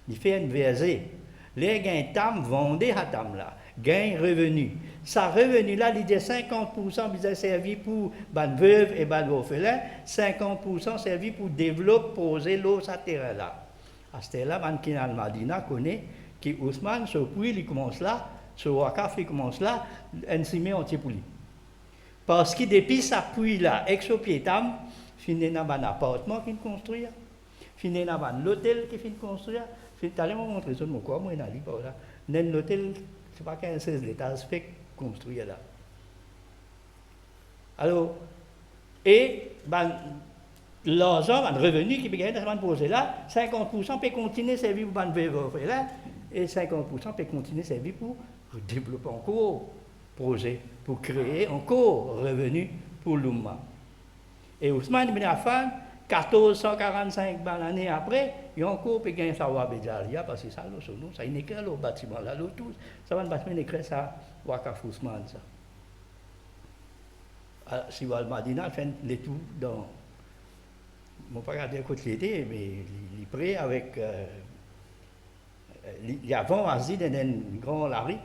Il fait une versée. Les gains tam vendent à tam là. Gain revenu. Ça revenu là, il dit 50% bien servi pour ban veuve et ban orphelin, 50% servi pour développer, poser l'eau sur terre là. À ce là, ban Kinal Madina connaît que Ousmane, ce puits, il commence là, ce Wakaf, il commence là, un ciment entier pour lui. Parce que depuis sa puits là, ex pied tam, fini dans un appartement qu'il construit, fini dans un hôtel qu'il construit. Je vais vous montrer ça, moi, moi, je suis là. Dans l'hôtel, c'est pas 15-16 étages, fait construit là. Alors, et l'argent, le revenu qui peut gagner dans ce projet là, 50% peut continuer à servir pour le veuve là, et 50% peut continuer à servir pour développer encore le projet, pour créer encore revenu pour l'Oumma. Et Ousmane ibn Affan, 1445 années après, il y a encore pu gagner ça au Abedjalia, parce que ça, ça il écrit le bâtiment là, tout, ça va le bâtiment écrit ça, Wakaf Ousmane ça. Alors, si vous allez Madina, fait les tout dans, je ne vais pas regarder à côté l'été, mais il est prêt avec, il y a avant Asie dans une grande larry,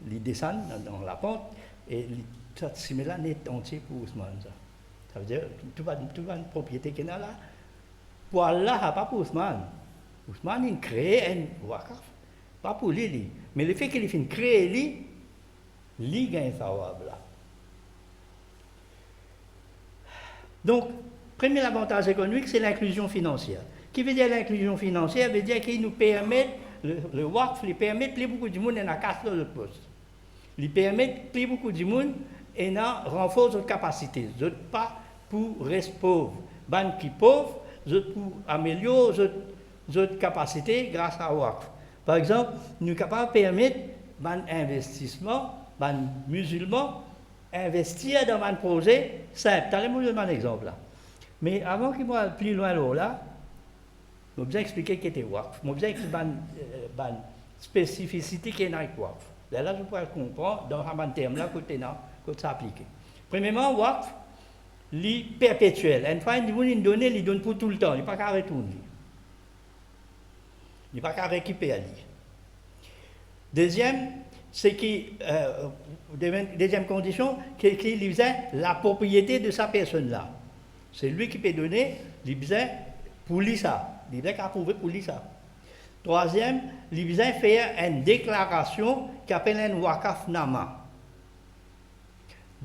il descend dans la pente, et ça là net entier pour Ousmane ça. Ça veut dire toute une propriété qu'il y a là. Pour Allah, pas pour Ousmane. Ousmane, il crée un wakaf. Pas pour lui. Mais le fait qu'il finit créer lui, il gagne un sawab là. Donc, premier avantage économique, c'est l'inclusion financière. Qui veut dire l'inclusion financière? Veut dire qu'il nous permet, le wakf, il permet plus beaucoup de monde à casser le poste. Il permet plus beaucoup de monde et à renforcer notre capacité. Pas pour rester pauvre. Ban qui pauvre, pour améliorer notre capacité grâce à WACF. Par exemple, nous sommes capables de permettre un investissement, un musulman, investir dans un projet simple. Allez-moi donner un exemple là. Mais avant qu'il soit plus loin là, je vais vous expliquer ce qu'était WACF. Je vais vous expliquer une spécificité qui est dans WACF. Là, je pourrais comprendre dans un terme là, quand ça appliqué. Premièrement, WACF, il est perpétuel. Une fois qu'il donne, il donne pour tout le temps. Il n'est pas qu'à retourner. Il n'est pas qu'à récupérer. Deuxième, c'est deuxième condition, qu'il faisait la propriété de sa personne là. C'est lui qui peut donner, il faisait pour lui ça. Il faisait qu'à prouver pour lui ça. Troisième, il faisait faire une déclaration qui appelle un wakaf nama.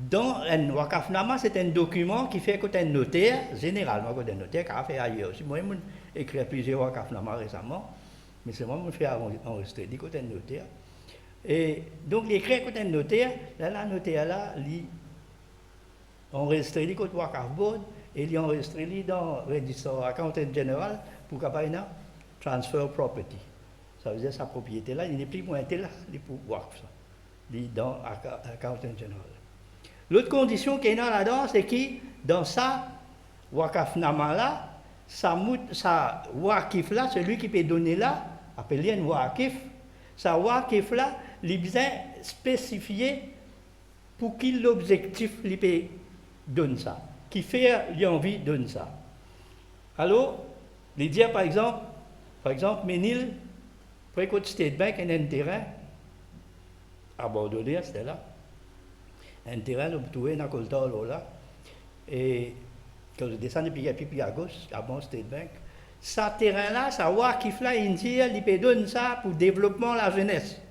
Dans un wakafnama, c'est un document qui fait côté un notaire, généralement côté un notaire, qui a fait ailleurs aussi. Moi, j'ai écrit plusieurs wakafnama récemment, mais c'est moi qui fais enregistrer du côté un notaire. Et donc, l'écrit côté un notaire, là, le notaire là, il enregistre du côté wakaf board et il enregistre dans le registre accountant général pour qu'il y ait un transfer property. Ça veut dire sa propriété là, il n'est plus pointé là, il est pour wakaf ça. Il est dans accountant général. L'autre condition qu'il y a là-dedans, c'est que dans ça, wakafnama là, ça wakif là, celui qui peut donner là, appelé un wakif, ça wakif là, il bien spécifié pour qui l'objectif il peut donner ça, qui fait l'envie de donner ça. Alors, il dit par exemple, Ménil, pour écouter State Bank, il y a un terrain à Bordeaux, c'était là. Un terrain où vous trouvez dans le coltan là, et quand vous descendez puis à gauche, à bon State Bank, ce terrain-là, ça voit qu'il fait une dire, il peut donner ça pour le développement de la jeunesse.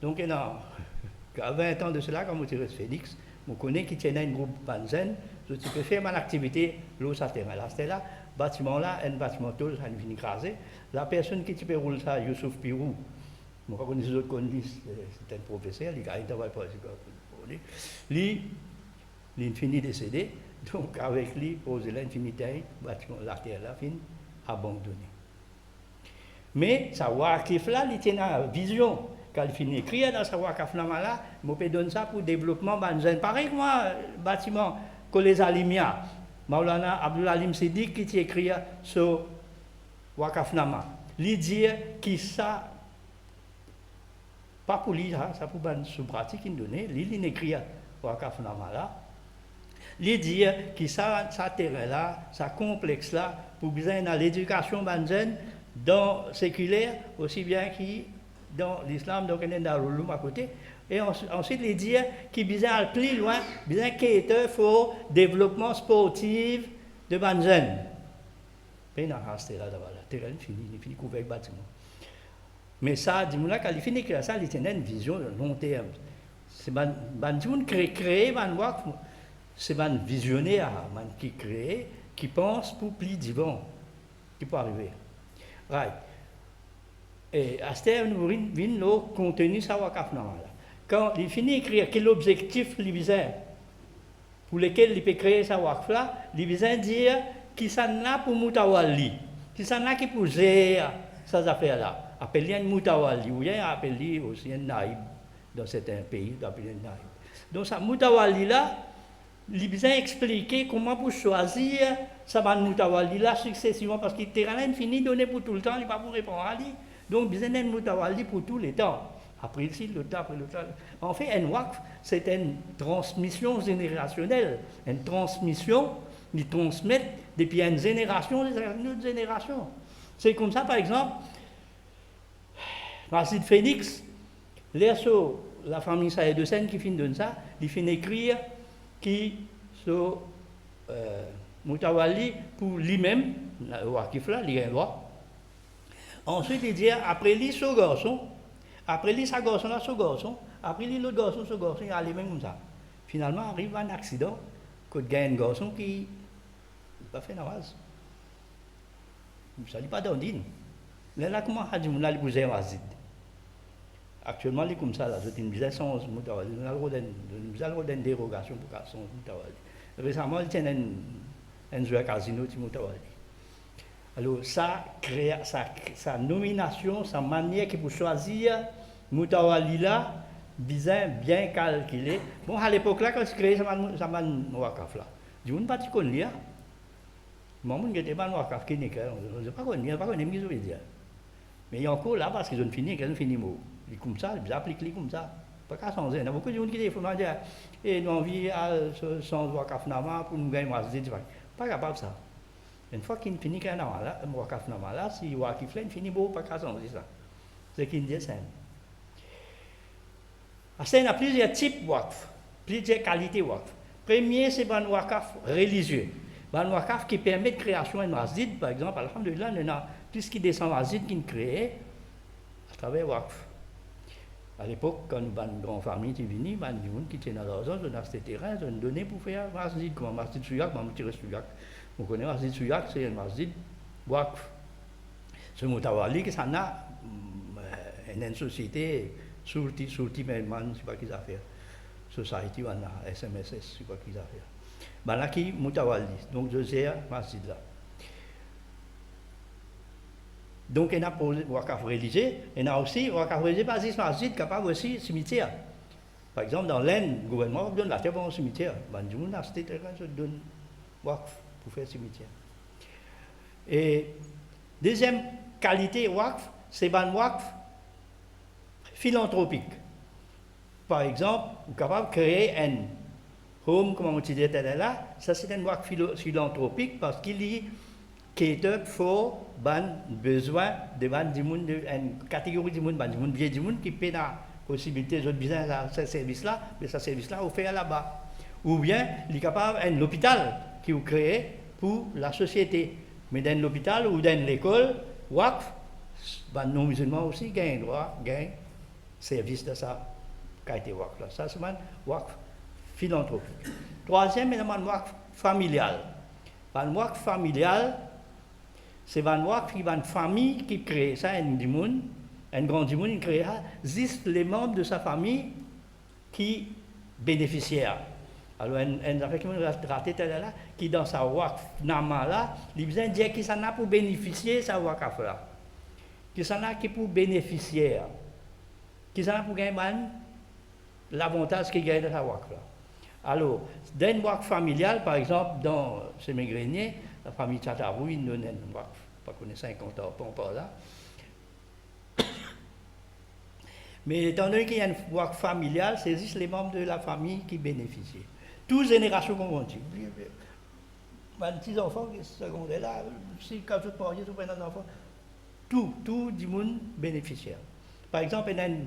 Donc, à 20 ans de cela, quand je suis Phoenix, je connais qui tient un groupe Banzen, je peux faire mon activité, là, ce terrain-là. C'était là, bâtiment là, un bâtiment tout, ça finit écrasé. La personne qui peut rouler ça, Youssouf Pirou, je connais les autres conduits, c'est un professeur, il a travaillé pour lui, il finit décédé, donc avec lui, posé là, il finit bâtiment, la terre là, fin abandonné. Mais ça Wakif là, il tient une vision. Quand il finit écrire dans sa Wakafnama là, je peux donner ça pour le développement banzen. Pareil que moi, bâtiment, que les Alimia, Maulana Abdul Alim Siddiq qui écrit sur Wakafnama. Il dit que ça, pas pour lui, ça pour ban sous pratique qu'il donne, il écrit Wakafnama là. Il dit que ça terrain là, ça complexe là, pour bien dans l'éducation banzen, dans séculaire, aussi bien que dans l'islam, donc on est dans le à côté. Et ensuite, il dit qu'il bien aller plus loin, bien qu'il y ait un développement sportif de banzen. Mais non, c'est là d'abord, le terrain il finit couvert de bâtiment. Mais ça, dis-moi là, quand il finit que ça, il tient une vision de long terme. C'est banzen créé, c'est un visionnaire qui crée, qui pense pour plus divin, qui peut arriver. Right. Et à ce terme, nous avons le contenu de Wakafnama. Quand il finit d'écrire quel objectif il visait, pour lequel il peut créer sa Wakaf là, il visait dire qui s'en a pour Moutawali, qui s'en a qui pour gérer ces affaires-là. Appelé un Moutawali, ou bien appelé aussi un Naïb dans certains pays, appelé un Naïb. Donc, ce Moutawali là, il visait expliquer comment pour choisir ça Moutawali là successivement, parce que le terrain est fini donné pour tout le temps, il n'est pas pour répondre à lui. Donc, besoin d'un Moutawali pour tous les temps. Après ici, le temps, après le temps. En fait, un Wakf, c'est une transmission générationnelle. Une transmission, ils transmettent depuis une génération à une autre génération. C'est comme ça, par exemple, Racine Phoenix, la famille Saïd de Seine qui finit de ça, il finit d'écrire qui sur Moutawali pour lui-même, le Wakif là, il y a un droit. Ensuite, il dit, après lui, ce garçon, après lui, ce garçon-là, ce garçon, après lui, l'autre garçon, ce garçon, il allait même comme ça. Finalement, arrive un accident, que il y a un garçon qui n'a pas fait namaz. Ça n'est pas d'ondine. Là, comment on a dit, on a posé un wazid. Actuellement, il est comme ça, là, c'est une bizarre sans Moutawali. On a le droit d'une dérogation pour son Moutawali. Récemment, il tient un joueur casino de Moutawali. Alors, ça crée sa nomination, sa manière qu'il peut choisir Moutawali là, bien calculé. Bon, à l'époque là, quand il crée sa Wakaf là, je ne sais pas si on lire. Moi, je ne sais pas Wakaf qui n'est pas, je ne sais pas qu'on lire, pas qu'on aime ce que je veux dire. Mais il y a encore là, parce qu'ils ont fini, qu'ils ont fini mot. Ils comme ça, ils appliquent comme ça. Pas qu'à changer. Il y a beaucoup de gens qui disent, il faut dire, et nous envie à sans Wakafnama pour nous gagner Mazid. Pas capable de ça. Une fois qu'il finit qu'un an là, Wakafnama là, si Wakif là, il finit beau, pas qu'à changer ça. C'est qu'il dit ça. Il y a plusieurs types de Wakf, plusieurs qualités de Wakf. Premier, c'est un Wakaf religieux. Un Wakaf qui permet de création de Mazid, par exemple, alhamdulillah, il y a plus qui descend Mazid qui est créé à travers Wakf. À l'époque, quand nous avons une grande famille qui venait, il y a des gens qui tenaient l'argent, ils ont acheté des terrains, ils ont donné pour faire un masjid. Comme un masjid Souyak, je vais tirer Souyak. Vous connaissez masjid Souyak, c'est un masjid Waqf. Ce Moutawali, que ça a une société, surtout même, je ne sais pas qui ça fait. Society, on a SMSS, je ne sais pas qui ça fait. Ben là, qui Moutawali, donc je sais, masjid là. Donc, il y a un wakaf religieux, il y a aussi un wakaf religieux, pas juste masjid, capable aussi cimetière. Par exemple, dans l'Inde, le gouvernement donne la terre pour un cimetière. Ben, on a acheté terrain, je donne wakaf pour faire cimetière. Et deuxième qualité wakaf, c'est un wakaf philanthropique. Par exemple, vous êtes capable de créer un home, comme on disait là, ça c'est un wakaf philanthropique parce qu'il y cater for ban besoin de ban du monde une catégorie du monde ban du monde vieux du monde qui peut la possibilité de business à ce service là mais ce service là offert là-bas ou bien il est capable un hôpital qui vous créé pour la société mais dans l'hôpital ou dans l'école waqf ban non musulmans aussi gagnent droit gagnent service de ça qualité waqf là ça c'est un waqf philanthropique. Troisième élément waqf familial. Un waqf familial c'est un waqf qui une famille qui crée ça, un grand monde qui crée ça, juste les membres de sa famille qui bénéficiaires. Alors, un affaire qui m'a raté là, qui dans sa waqf nama là, il besoin de dire qui s'en a pour bénéficier sa waqf là. Qui s'en a qui pour bénéficiaire. Qui s'en a pour gagner l'avantage qu'il gagne de sa waqf là. Alors, dans une waqf familiale, par exemple, dans Semegrenier, la famille Tchatarou, ils donnent une waqf, pas qu'on ait 50 ans, pas là. Mais étant donné qu'il y a une waqf familiale, c'est juste les membres de la famille qui bénéficient. Toutes générations comme on dit. Les petits enfants qui sont secondaires là, si quand tu te maries, tu prends un enfant, tout du monde bénéficiaire. Par exemple, il y a une.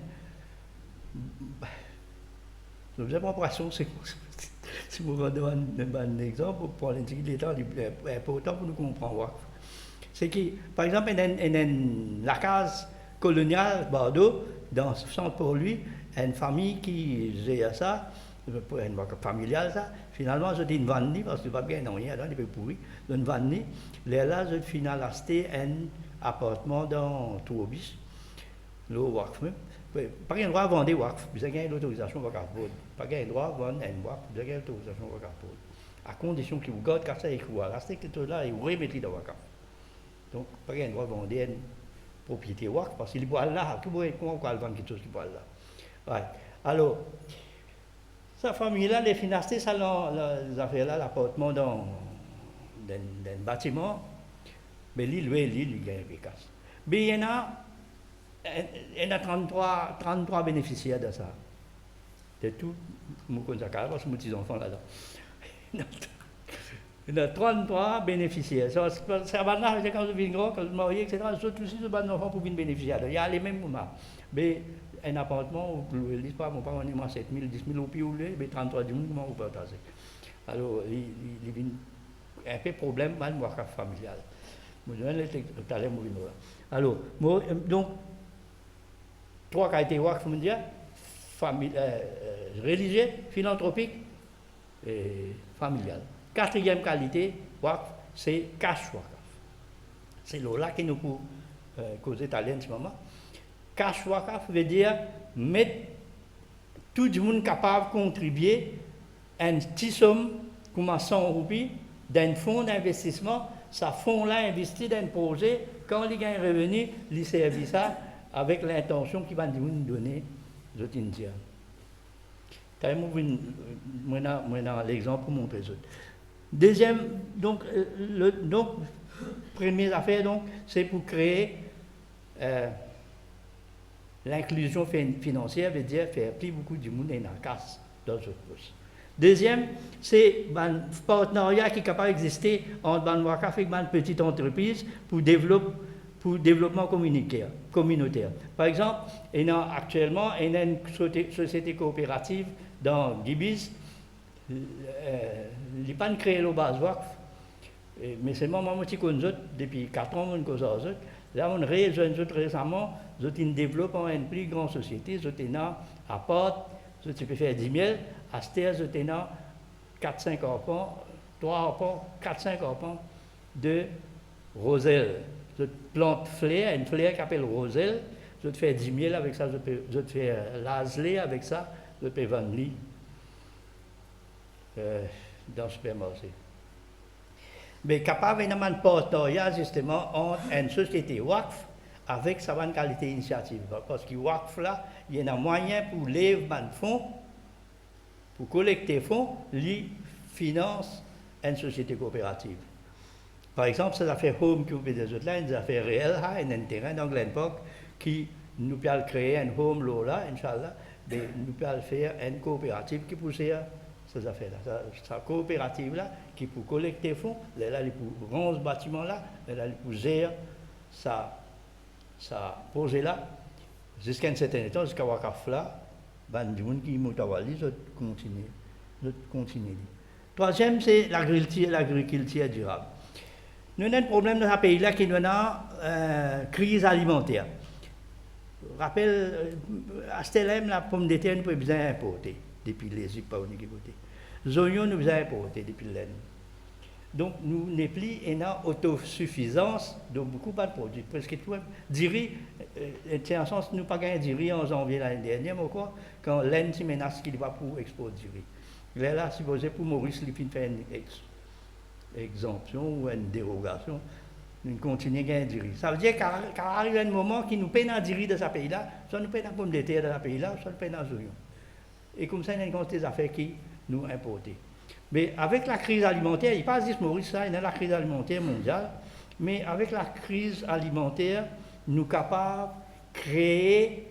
Je ne sais pas poisson, c'est. Si vous me donnez un exemple, pour l'État, c'est important pour nous comprendre. C'est que, par exemple, la case coloniale Bordeaux, dans ce centre pour lui, une famille qui gère ça, une familiale ça, finalement, je dis une vanne, parce que c'est pas bien, non, rien, il est pourri, une vanne, là, je final acheter un appartement dans Tourbis, le Waqf. Pas un droit à vendre des waqf, vous avez l'autorisation waqf board. Pas un droit à vendre un waqf, vous avez l'autorisation waqf board. À condition que vous gardez car ça écrit à rester que tout là et vous remettez dans waqf. Donc pas un droit à vendre une propriété waqf parce qu'il est là, comment on va vendre quelque chose qui est là. Ouais. Alors sa famille là les financer ça les affaires là l'appartement dans un bâtiment mais l'île il gagne des casses. Mais il y en a 33 bénéficiaires de ça. De tout, mon consacré, parce que mes petits-enfants là-dedans. Il y a 33 bénéficiaires. Ça va là, quand je viens grand, quand je me marie, etc., surtout si je vais enfants pour venir bénéficier. Il y a les mêmes moments. Mais un appartement, l'histoire, mon père, on est 7 000, 10 000 au pied, mais 33 000, comment vous partagez. Alors, il y a un peu de problème, mal, moi, familial. Alors, donc, trois qualités waqf, je veux dire, religieux, philanthropique et familial. Quatrième qualité, waqf, c'est cash waqf. C'est là qui nous peut causer talent en ce moment. Cash waqf veut dire mettre tout le monde capable de contribuer un petit somme, comme 100 roupies, d'un fonds d'investissement. Ce fonds-là investi dans un projet, quand il gagne un revenu, il servit ça avec l'intention qu'il va nous donner aux Indiens. Moi, l'exemple pour montrer ça. Deuxième, donc, première affaire, donc, c'est pour créer l'inclusion financière, veut dire faire plus beaucoup de monde dans la casse dans ce poste. Deuxième, c'est un partenariat qui est capable d'exister entre le waqf et une petite entreprise pour développement communautaire. Par exemple, actuellement, il y a une société coopérative dans Gibis. Il n'y a pas créé le base waqf, mais c'est moi qui connais depuis 4 ans que je Là, on récemment, nous développons une plus grande société, nous avons à part, nous peux faire 10 000, à cette terre, nous avons 4-5 enfants, 3 enfants, 4-5 enfants de roselle. Je plante une fleur qui s'appelle roselle, je fais 10 000 avec ça, je fais lazeler avec ça, je peux vendre dans le supermarché. Mais capable de partenariat justement entre une société WACF avec sa bonne qualité initiative. Parce que WACF là, il y a un moyen pour lever des fonds, pour collecter fonds, qui finance une société coopérative. Par exemple, ça fait Home qui ouvre des autres là, une affaire réelle, un terrain dans Glenpark qui nous peut créer un home là, Inch'Allah, mais nous peut faire une coopérative qui pousse ces affaires-là. Cette coopérative-là, qui peut collecter fonds, là, il peut rendre ce bâtiment-là, là, il peut gérer ça projet-là, jusqu'à un certain temps, jusqu'à Wakaf-là, ben, du monde qui moutawali, je continue. Troisième, c'est l'agriculture durable. Nous avons un problème dans ce pays-là qui est une crise alimentaire. Je rappelle, à ce temps-là, la pomme de terre, nous pouvons besoin importer depuis les États-Unis. Les oignons, nous besoin importer depuis l'Inde. Donc, nous n'avons plus une autosuffisance de beaucoup de produits. Parce que tout, du riz, en sens, nous n'avons pas gagné du riz en janvier l'année dernière, mais quoi, quand l'Inde s'y menace qu'il va pour exporter du riz. Là, supposé pour Maurice, il fait une exemption ou une dérogation, nous continuons à gagner du riz. Ça veut dire qu'arrive un moment qui nous paye dans du riz de ce pays-là, soit nous paye dans la pomme de terre de ce pays-là, soit nous paye dans les oignons. Et comme ça, il y a une quantité d'affaires qui nous importent. Mais avec la crise alimentaire, il n'y a pas juste Maurice, il y a la crise alimentaire mondiale, mais avec la crise alimentaire, nous sommes capables de créer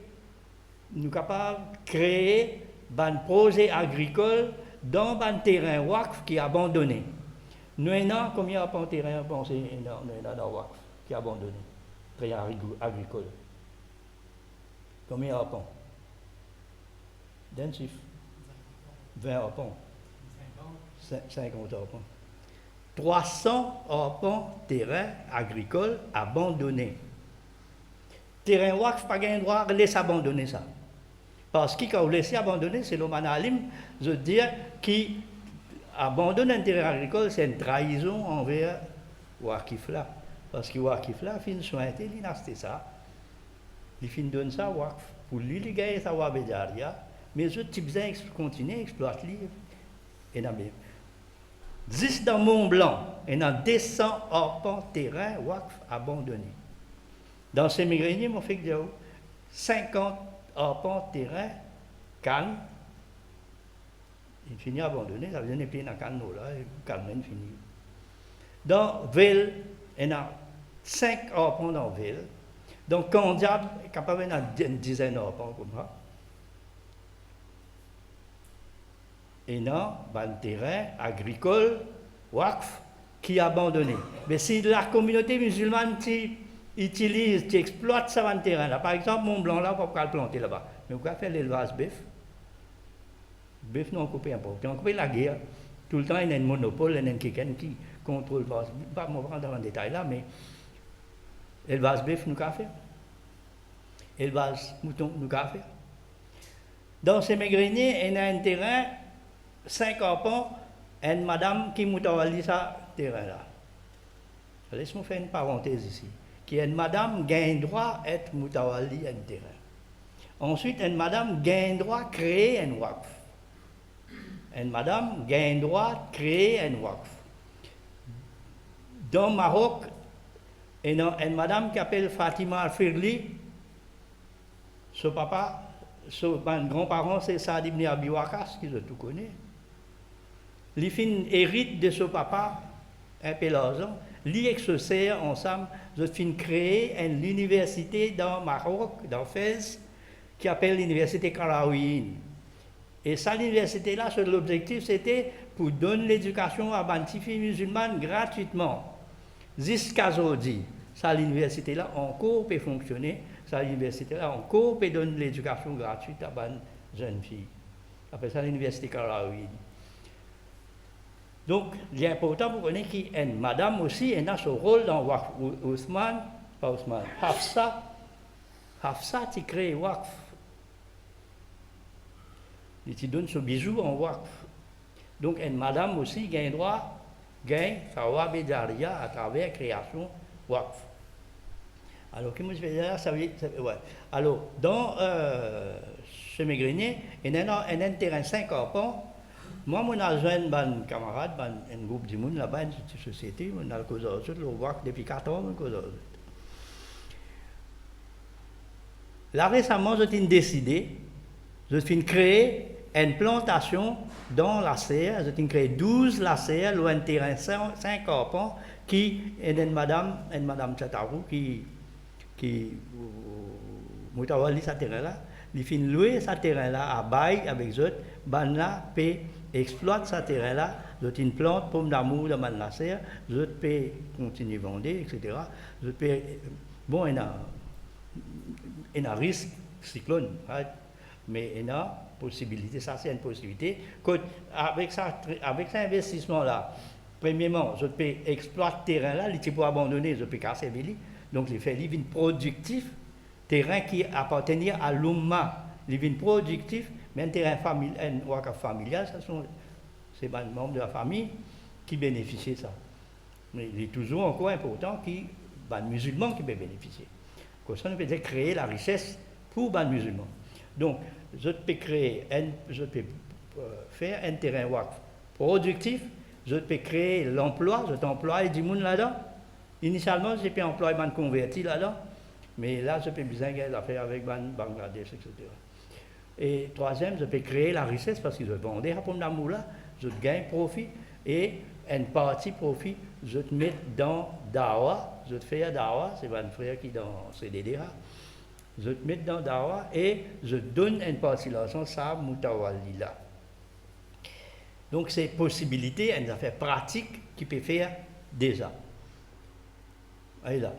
un projet agricole dans un terrain WACF qui est abandonné. Nous avons combien de terrain pensé dans WACF qui est abandonné, terrain agricole? Combien de temps? D'un chiffre? 20 arpents. 50 arpents. 300 arpents terrain agricole abandonné. Terrain WACF pas gain droit de laisser abandonner ça. Parce qu'il a laissé abandonner, c'est le manalim, je veux dire, qui abandonne un terrain agricole, c'est une trahison envers WACF là. Parce que WACF là, il fin soigner, il a acheté ça. Il fin donne ça WACF. Pour lui, il gagne ça WABEDARIA. Mais les autres types continuent à exploiter les même. Juste dans Mont-Blanc, il y a 200 arpents terrain WACF abandonnés. Dans ces migraniers, on fait que 50 arpents terrain Cannes, il finit abandonné, ça veut dire qu'il y a un canne là, et Cannes finit. Dans Ville, il y a 5 arpents dans Ville. Donc, quand on dit, capable une dizaine d'arpents comme ça. Et non, un terrain agricole, WACF, qui est abandonné. Mais si la communauté musulmane utilise, qui exploite ce terrain-là, par exemple, Mont Blanc, là, on ne peut pas le planter là-bas. Mais on peut faire l'élevage bœuf. Bœuf, non, on coupe un peu. Puis on coupe la guerre. Tout le temps, il y a un monopole, il y a quelqu'un qui contrôle. Pas moi rentrer dans le détail là, mais l'élevage bœuf, nous pouvons faire. L'élevage mouton, nous pouvons faire. Dans ces greniers, il y a un terrain. 5 arpents, une madame qui m'a envoyé ce terrain-là. Laisse-moi faire une parenthèse ici. Qui est une madame qui a un droit d'être moutawali un terrain. Ensuite, une madame qui a un droit de créer un WACF. Une madame qui a un droit de créer un WACF. Dans le Maroc, il y a une madame qui s'appelle Fatima Al-Firli. Son papa, son grand-parent, c'est Saad ibn Abi Waqas, qui je tout connais. Les filles héritent de son papa, un peu l'argent. Les sert ensemble, je fin créer une université dans le Maroc, dans Fès, qui s'appelle l'université Karaouine. Et ça, l'université-là, l'objectif, c'était pour donner l'éducation à les filles musulmanes gratuitement. Jusqu'à aujourd'hui, ça, l'université-là, encore peut fonctionner. Ça, l'université-là, encore peut donner l'éducation gratuite à les jeunes filles. Après ça, l'université Karaouine. Donc, il est important pour connaître qu'il y a une madame aussi, elle a son rôle dans Ousmane, pas Ousmane. Hafsa, tu crées Waqf. Et tu donnes ce bijou en Waqf. Donc, une madame aussi gagne droit, gagne Sawab et Jaria à travers la création Waqf. Alors, comment je fais là? Ouais. Alors, dans chez mes greniers, il y a un terrain 5 arpents. Moi, mon agent, un camarade, un groupe de monde là-bas, une société, on a causé le Waqf depuis 4 ans, on cause. Là, récemment, j'ai décidé, j'ai créé une plantation dans la serre, j'ai créé 12 la serre, loin un terrain 5 arpents, qui est une madame Chatarou qui moutawali sa terrain là, il fin louer sa terrain là à bail avec eux, ban là peut exploite sa terrain là, j'ai une plante pomme d'amour dans la serre, je peux continuer vendre, etc. Je peux bon il y a risque cyclone, right? Mais il y a possibilité, ça c'est une possibilité. Avec cet investissement là, premièrement, je peux exploiter le terrain là, il faut abandonner, je peux casser les donc les faire livres productifs, terrain qui appartenait à l'Oumma, livres productifs, mais un terrain familial, c'est les membres de la famille qui bénéficient de ça. Mais il est toujours encore important qu'il y ait des musulmans qui peuvent bénéficier. Comme ça, on peut créer la richesse pour les musulmans. Donc, je peux faire un terrain waqf productif, je peux créer l'emploi, je peux employer du monde là-dedans. Initialement, je peux employer des convertis là-dedans, mais là, je peux besoin des affaires avec les Bangladesh, etc. Et troisième, je peux créer la richesse parce que je vends des rapports d'amour là, je gagne profit et une partie profit, je te mets dans Dawa, je te fais Dawa, c'est un frère qui est dans CDDA, je te mets dans Dawa et je donne une partie de l'argent, ça, Moutawali là. Donc, c'est possibilité, une affaire pratique qui peut faire déjà. Allez là.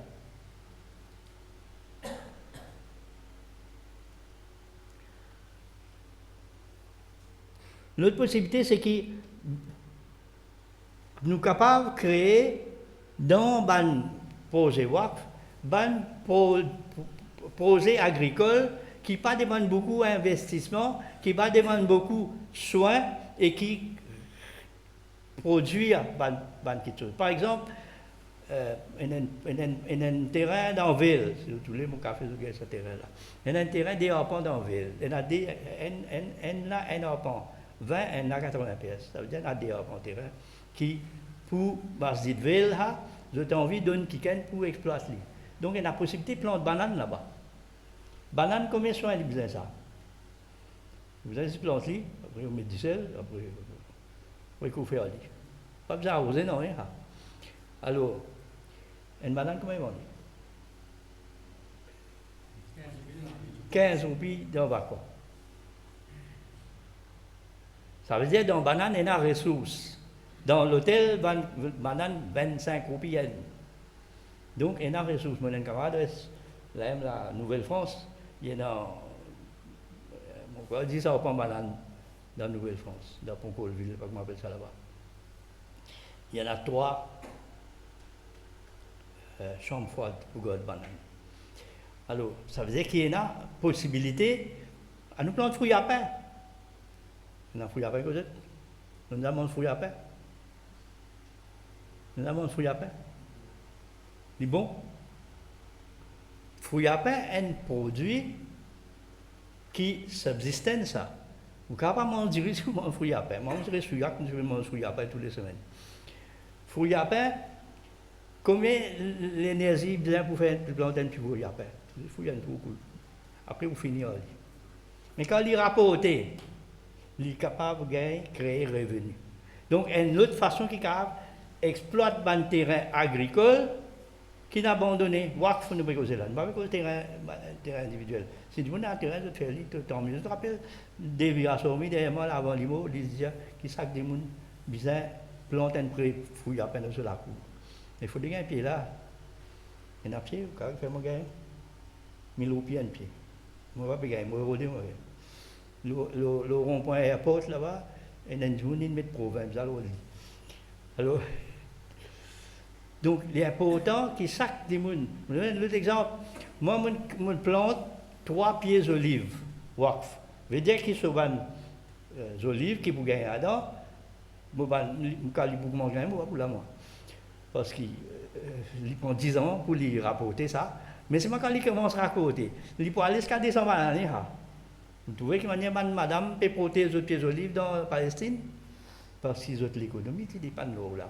L'autre possibilité, c'est que nous sommes capables de créer dans un projet WAF, un projet agricole qui ne demande pas beaucoup d'investissement, qui ne demande pas beaucoup de soins et qui produit quelque chose. Par exemple, un terrain dans la ville, si vous voulez, mon café, c'est ce terrain-là. Il y a un terrain des arpents dans la ville. Il y a un arpent 20 et 80 pièces. Ça veut dire qu'il y a des arpents terrain qui, pour cette ville, j'ai envie de donner quelqu'un pour exploiter. Donc, il y a la possibilité de planter banane là-bas. Banane, combien de soins il besoin de ça? Vous avez planté, après vous mettez du sel, après vous faites aller. Pas besoin d'arroser, non, rien. Alors, une banane, combien on dit? 15 roupies dans le balcon. Ça veut dire que dans la banane, il y a des ressources. Dans l'hôtel, banane, 25 roupies. Donc, il y a des ressources. Mon camarade, la Nouvelle-France, il y a 10 arpents banane dans la Nouvelle-France, dans Poncolville, je ne sais pas comment on appelle ça là-bas. Il y en a 3 chambres froides pour garder banane. Alors, ça veut dire qu'il y a possibilité à nous planter fruits à pain. On a fruits à pain, vous êtes? Nous avons fruits à pain. Nous avons fruits à pain. C'est bon? Fruits à pain est un produit qui subsiste ça. Vous ne pouvez pas manger souvent fruits à pain. Moi, je mange fruits à pain toutes les semaines. Fruits à pain, combien l'énergie besoin pour faire planter un petit fruit à pain? Il faut y aller beaucoup. Après, vous finissez. Mais quand il rapporte, il est capable de créer revenu. Donc, une autre façon qui est capable d'exploiter un terrain agricole qui n'a abandonné. Waqf, ne peut pas causer là. Ne peut pas causer terrain individuel. Si tu as un terrain, tu fais tant mieux. Je te rappelle, des villages derrière moi, avant l'IMO, ils disaient qu'ils savent des gens besoin planter un pré fouille à peine sur la cour. Il faut des un pied là. Il y a un pied, quand il fait mon gars. 1000 roupies un pied. Moi, je ne vais pas gagner, moi, le rond-point airport là-bas, et il y a une journée de province. Alors, Donc, il est important que chaque des moun, je donne l'autre exemple, moi, je plante 3 pieds d'olive, waqf. Veut dire qu'il y a des olives qui pour gagner là-dedans, je vais pour manger, je vais pour la moi. Parce qu'il prend 10 ans pour lui rapporter ça. Mais c'est moi quand il commence à raconter. Il peut aller jusqu'à décembre l'année. Vous trouvez que madame peut porter les autres pieds d'olive dans la Palestine? Parce qu'ils ont l'économie qui dépend de l'eau là.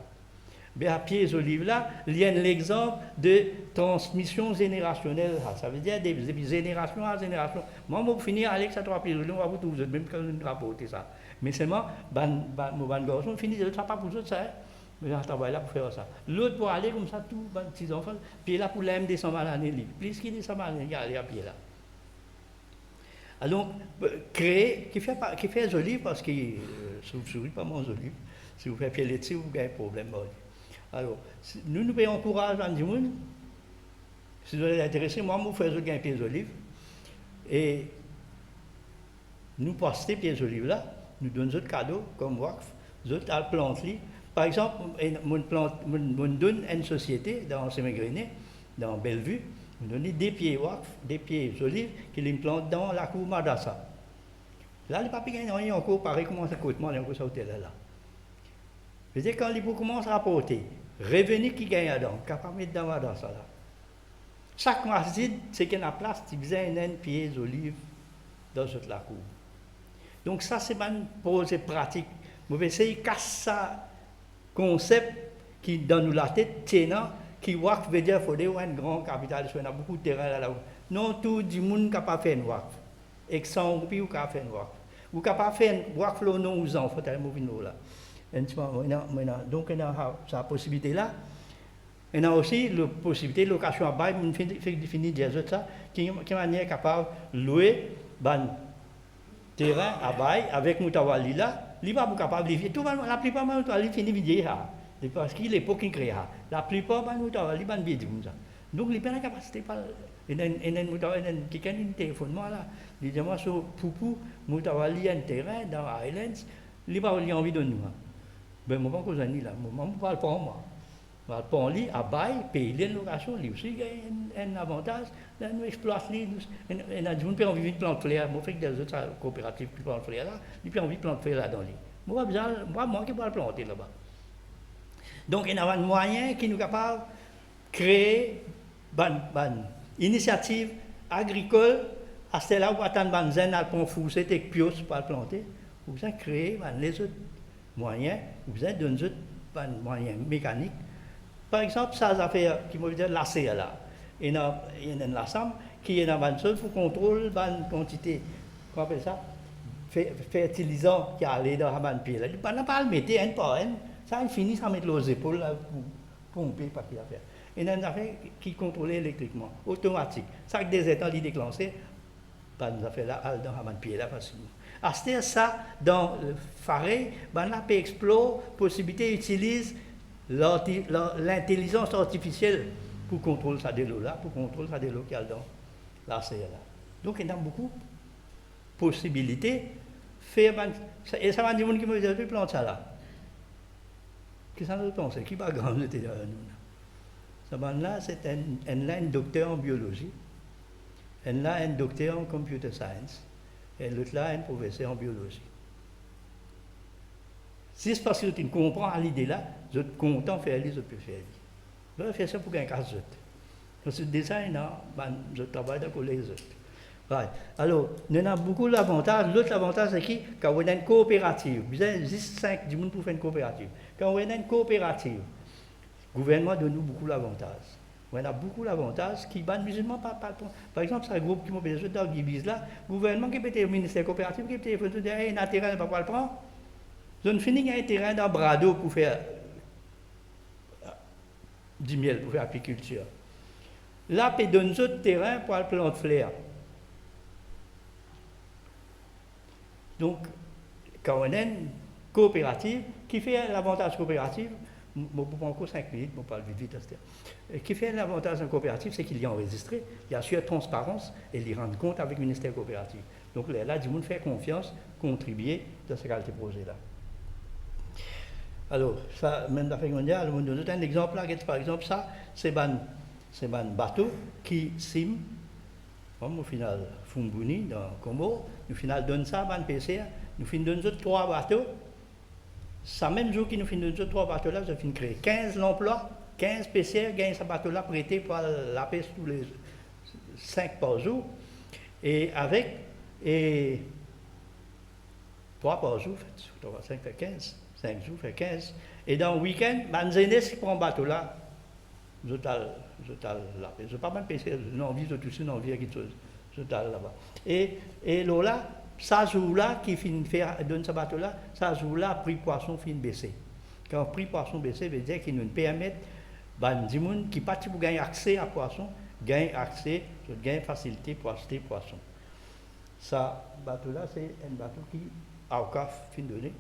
Mais à pieds d'olive là, il y a l'exemple de transmission générationnelle. Ça veut dire des générations à génération. Moi, je vais finir avec ça 3 pieds d'olive, on va vous tous, même quand vous rapportez ça. Mais seulement, mon garçon finit de ça pas pour eux, ça. Mais on travaille là pour faire ça. L'autre pour aller comme ça, tous les petits enfants, puis là pour l'aime descendre à l'année libre. Plus qu'il descend à l'année, il y a aller à pied là. Alors, créer, qui fait des olives, parce que si vous ne souriez pas mon olive, si vous faites pied laitier, vous avez un problème. Alors, nous pouvons encourager à nous, si vous êtes intéressés, moi, je fais gagner pieds d'olive. Et nous postons pieds d'olive là, nous donnons d'autres cadeaux comme waqf, d'autres à planter. Par exemple, on donne une société dans Sémégrené, dans Bellevue, on donne des pieds waqf, des pieds d'olive qui les plantent dans la cour Madassa. Là, les papiers gagnent rien encore, pareil, comment ça coûte, moi, il y a encore ça hôtel là. C'est-à-dire quand les commencent à rapporter, revenus qui gagnent là-dedans, capable de mettre dans Madassa là. Chaque masjid, c'est qu'il y a une place qui faisait un pied d'olive dans toute la cour. Donc ça, c'est une projet pratique. Je vais essayer de casser ça. Concept qui dans nous la tête tenant qui waqf veut dire qu'il faut un grand capital, il y a beaucoup de terrain là. Non tout le monde n'est pas faire un waqf. Et 100 roupies ou capable faire un waqf. Ou capable faire un waqf le nom aux enfants, faut aller mourir là. Donc on a sa possibilité là. On a aussi la possibilité de location à bail, on fait définir des autres ça qui manière capable de louer ban terrain à bail avec Moutawali là. Il n'est pas capable de vivre. La plupart de Moutawali finissent de vivre. Parce qu'il est pas qui crée. La plupart de Moutawali ne vivent pas. Donc, il n'a pas la capacité. Il y a quelqu'un qui téléphone moi là. Il dit moi, sur Poupou, Moutawali a un terrain dans Highlands. Il n'a pas envie de nous. Ben, moi, je ne là. Moi, je ne parle pas moi. Je parle pas lui, à bail, payer les locations, lui aussi, il y a un avantage. Là, nous exploitons, et nous avons envie de planter fleurs. Moi, je fais que des autres coopératives qui plantent fleurs là, ils ont envie de planter fleurs là dans lui. Moi, je ne peux pas planter là-bas. Donc, il y a un moyen qui nous est capable de créer une initiative agricole à ce là où attendre une zone à pont fousser et pios pour planter. Vous avez créé les autres moyens, vous avez donné d'autres moyens mécaniques. Par exemple, ça affaire qui me dit la CA là. Il y a une ensemble qui est dans une seule pour contrôler la quantité, comment on appelle ça, fertilisant qui allait dans la pied là. On n'a pas le mettre un par un, ça il finit à mettre aux épaules là, pour pomper le papier à faire. Il y a une affaire qui contrôle électriquement, automatique. Ça que des états déclenchés, pas nous affaires là, dans la pied là facilement. À ce stade, ça, dans le faré, on a explore possibilité utilise l'intelligence artificielle pour contrôler ça de l'eau là, pour contrôler ça de l'eau qui est dans la CA là. Donc il y a beaucoup de possibilités. Et ça va dire qui me dit, je plante ça là. Qu'est-ce que ça nous pense? Qui va grand nous? Ça va là, c'est un docteur en biologie, un docteur en computer science, et l'autre là, un professeur en biologie. Si c'est parce que tu comprends l'idée là, je suis content de faire les autres faire. Je vais faire ça pour qu'un cas d'autres. Dans ce design, je travaille dans les autres. Right. Alors, il y a beaucoup d'avantages. L'autre avantage, c'est quand on a une coopérative, vous avez juste 5 du monde pour faire une coopérative. Quand on a une coopérative, le gouvernement donne nous beaucoup d'avantages. On a beaucoup d'avantages qui ne musulmans pas. Par exemple, c'est un groupe qui m'a besoin dans l'église là, le gouvernement qui peut être au ministère coopératif, qui peut être dire, hey, un terrain, on ne va pas le prendre. Je ne finis un terrain dans Brado pour faire du miel, pour faire apiculture. Là, on donne d'autres terrains pour planter de fleurs. Donc, quand on a une coopérative, qui fait l'avantage coopératif, je ne peux pas encore 5 minutes, je ne parle vite, qui fait l'avantage en coopérative, c'est qu'il y a enregistré, il y a sur transparence et il rend compte avec le ministère coopératif. Donc là, du monde fait confiance, contribuer dans ce qualité de projet-là. Alors, ça, même l'Afrique mondiale, on donne un exemple là, par exemple, ça, c'est un bateau qui sim, comme au final, Fumbuni, dans Combo, au final, donne ça, ban PCR, nous finissons donner 3 bateaux. Ça, même jour qui nous finissons donner 3 bateaux là, nous finissons créer 15 emplois, 15 PCR, gagnent ce bateau là prêté pour la pêche tous les 5 par jour. Et avec, et 3 par jour, 3, 5 fait 15. 5 jours fait 15. Et dans le week-end, Manzenes qui prend un bateau là, je t'al là. Je ne pas même pêcher, j'ai envie de toucher, j'ai envie de quelque chose. Je t'al là-bas. Et là, ça jour-là, qui finit faire, donne ce bateau-là, ça jour-là, prix poisson finit baisser. Quand le prix poisson baisse, ça veut dire qu'il nous permet, des gens qui partent pour gagner accès à poisson, gagnent accès, gagnent facilité pour acheter poisson. Ça, bateau-là, c'est un bateau qui, à Okaf, fin donné.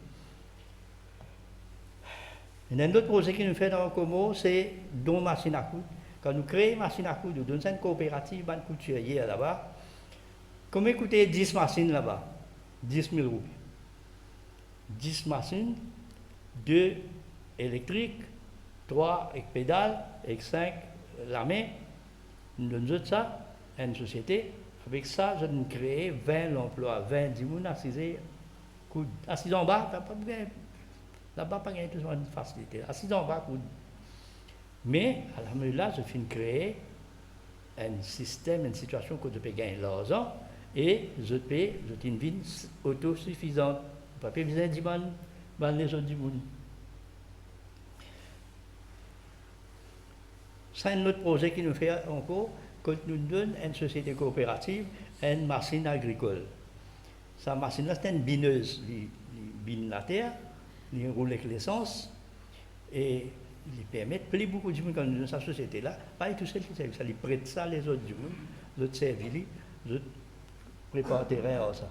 Il y a un autre projet qui nous fait dans le Como, c'est Don Machine à coudre. Quand nous créons Machine à coudre, nous donnons une coopérative, une couturière là-bas. Combien coûtait 10 machines là-bas? 10 000 roupies. 10 machines, 2 électriques, 3 avec pédale, avec 5 la main. Nous donnons ça à une société. Avec ça, je nous crée 20 emplois, 20 personnes assises en bas, pas bien. Là-bas, pas besoin de facilité. Assis en bas, mais, à la minute là, je finis de créer un système, une situation que je peux gagner l'argent et je peux, une vie autosuffisante. Je ne peux pas besoin de les autres du monde. C'est un autre projet qui nous fait encore, que nous donne une société coopérative, une machine agricole. Cette machine-là, c'est une bineuse, qui bine la terre. Il roule avec l'essence et il permet de beaucoup de gens dans sa société-là, pas tout seul qui servent ça, il prête ça les autres du monde, les autres servent, les autres préparent le terrain à ça.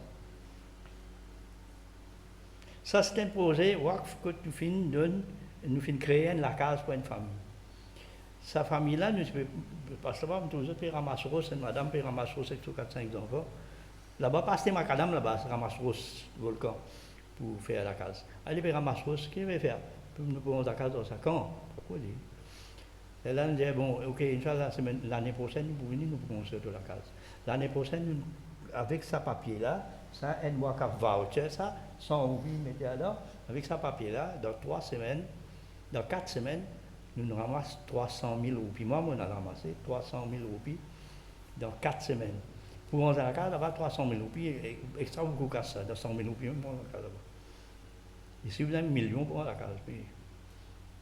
Ça, c'est un projet WACF que nous finissons créer une case pour une famille. Sa famille-là, nous ne pouvons pas savoir, nous autres, ramassons, une madame peut ramasser 4-5 enfants. Là-bas, pas c'est macadam là-bas, c'est ramasse volcan. Pour faire la case. Allez, faire ramasser, qu'est-ce qu'il va faire? Nous pouvons la case dans sa camp. Pourquoi dire? Et là, nous disons, bon, ok, Inch'Allah, l'année prochaine, nous pouvons venir, nous pouvons sortir la case. L'année prochaine, avec ce papier-là, ça, un mois qu'à voucher, ça, 100 roupies, mettez là, avec ce papier-là, dans 3 semaines, dans 4 semaines, nous ramassons 300 000 roupies. Moi, on a ramassé 300 000 roupies dans 4 semaines. Pour rentrer à la case, là-bas, 300 000 roupies, extra beaucoup casse ça, dans 100 000 roupies, même pour la case là-bas. Ici, vous avez 1 million pour la case. Puis,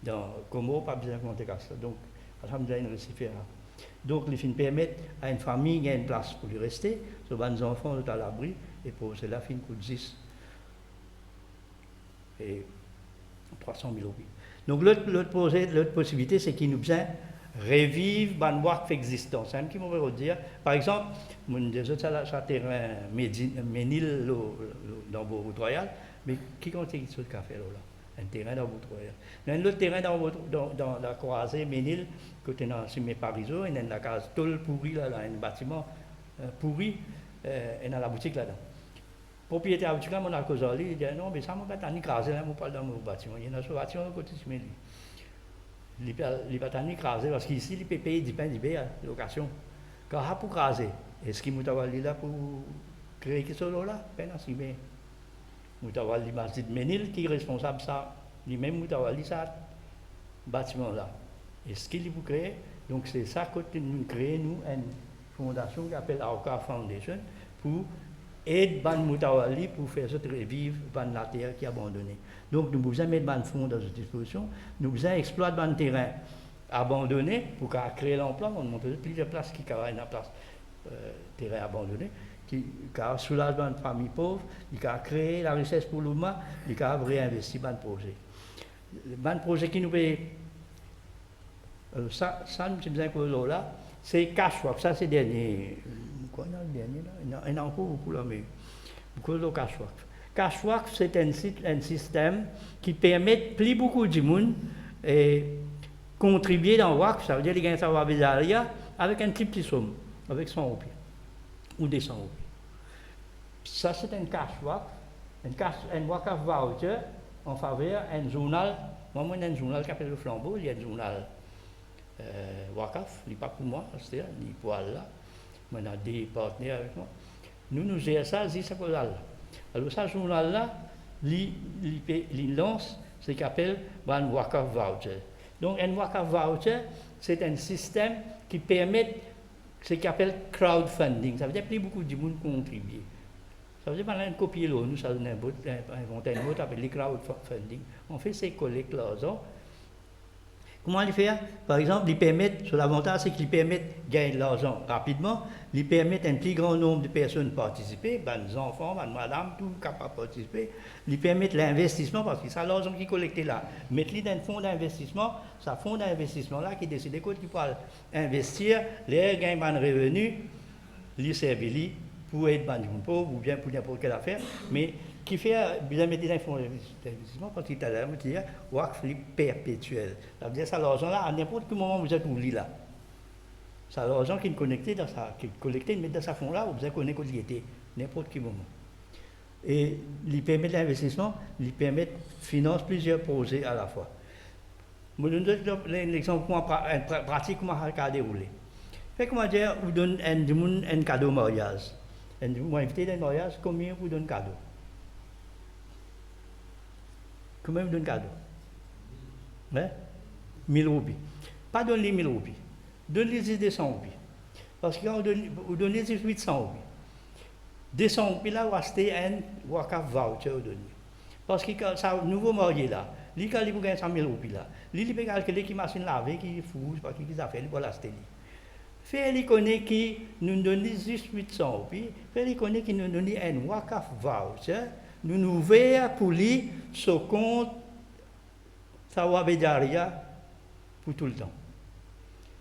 dans Combo, pas besoin de compter ça. Donc, alhamdoulilah, une récipient. Donc, les films permettent à une famille de gagner une place pour lui rester, sur les enfants sont à l'abri, et pour cela, film coûte 10 et 300 000 roupies. Donc, l'autre projet, l'autre possibilité, c'est qu'il nous besoin revivre le WACF existant. C'est un qui m'aurait dire. Par exemple, des autres, ça terrain Ménil dans le route royale, mais qui compte ce café là? Un terrain dans le route royale. Il y a un autre terrain dans la croisée Ménil, côté dans mes Parisot, il y a une case tôle pourrie là, un bâtiment pourri, et dans la boutique là-dedans. Le propriétaire de la boutique là, mon alcozoli, il dit non, mais ça m'a pas écrasé là, moi pas dans mon bâtiment. Il y a un bâtiment côté de Ménil. Il ne va pas écraser parce qu'ici, il peut payer 10 pains d'hiver à location. Quand il a pour écraser, est-ce qu'il m'a là pour créer quelque chose là? Ben non, si bien. Moutawali Masjid Menil qui est responsable de ça, lui-même Moutawali ça, bâtiment là. Est-ce qu'il peut créer? Donc c'est ça que nous créons, une fondation qui s'appelle Aoka Foundation pour aider Ban Moutawali pour faire ça revivre Ban la terre qui est abandonnée. Donc nous vous mettre Ban fonds dans cette disposition, nous vous exploiter Ban terrain abandonné pour créer l'emploi, on montre plusieurs places qui ont une place terrain abandonné, qui a soulagé une famille pauvre, qui a créé la richesse pour l'humain, qui a réinvesti dans le projet. Le projet qui nous paye, ça nous sommes encore là, c'est Cashwalk, ça c'est le dernier. Quoi, le dernier là? Il y en a encore beaucoup là, mais beaucoup de Cashwalk. Cashwalk, c'est un système qui permet plus beaucoup de monde et contribuer dans le WAC, ça veut dire qu'ils gagnent sa wabizaria avec un petit somme, avec 100 roupies ou 200 roupies. Ça, c'est un Cashwalk, un WACF voucher en faveur d'un journal Moi, j'ai un journal qui s'appelle Le Flambeau, il y a un journal Wakaf, il n'est pas pour moi, c'est-à-dire, il est pour Allah. Moi, on a des partenaires avec moi. Nous gérons ça, c'est ça pour Allah. Alors, ce journal-là, il lance ce qu'on appelle un Wakaf Voucher. Donc, un Wakaf Voucher, c'est un système qui permet ce qu'on appelle crowdfunding. Ça veut dire que plus beaucoup de monde contribue. Ça veut dire qu'on copier l'eau, nous avons inventé un mot qui s'appelle le crowdfunding. On fait ces collectes l'argent. Comment les faire? Par exemple, ils permettent, sur l'avantage, c'est qu'ils permettent de gagner de l'argent rapidement, ils permettent un plus grand nombre de personnes de participer, les enfants, madame, tout capable de participer, ils permettent l'investissement, parce que c'est l'argent qui est collecté là. Mettre-les dans un fonds d'investissement, c'est un fonds d'investissement-là qui décide quand ils peuvent investir, les gagnent des revenus, les servent pour être pauvre ou bien pour n'importe quelle affaire, mais qui fait bien mettre dans un fonds d'investissement parce qu'il a dit Wakf perpétuel. Ça veut dire que l'argent là, à n'importe quel moment vous êtes oublié là. C'est l'argent qui est connecté dans ça, qui est collecté, mais dans ce fonds là, vous êtes connecté quand il était, n'importe quel moment. Et il permet l'investissement, il permet de financer plusieurs projets à la fois. Je vous donne l'exemple pratique comment ça a déroulé. Fait comment dire, vous donne un cadeau mariage. Vous invitez d'un mariage, combien vous donne cadeau? Combien vous donne cadeau? 1000 roupies. Pas donner 1000 roupies. Donnez-les 200 roupies. Parce que quand vous donnez 800 roupies. 200 roupies là, vous achetez un Wakaf voucher au donner. Parce que quand ça nouveau marié là, lui quand il vous gagne 100 000 roupies là, lui peut calculer qui machine laver, qui fout, pas qui a fait, il va l'acheter. Fait il connaît qui nous donne juste 800 roupies, fait il connaît qui nous donne un Wakaf voucher. Nous nous ouvrons pour lui ce compte Sawab Jaria pour tout le temps.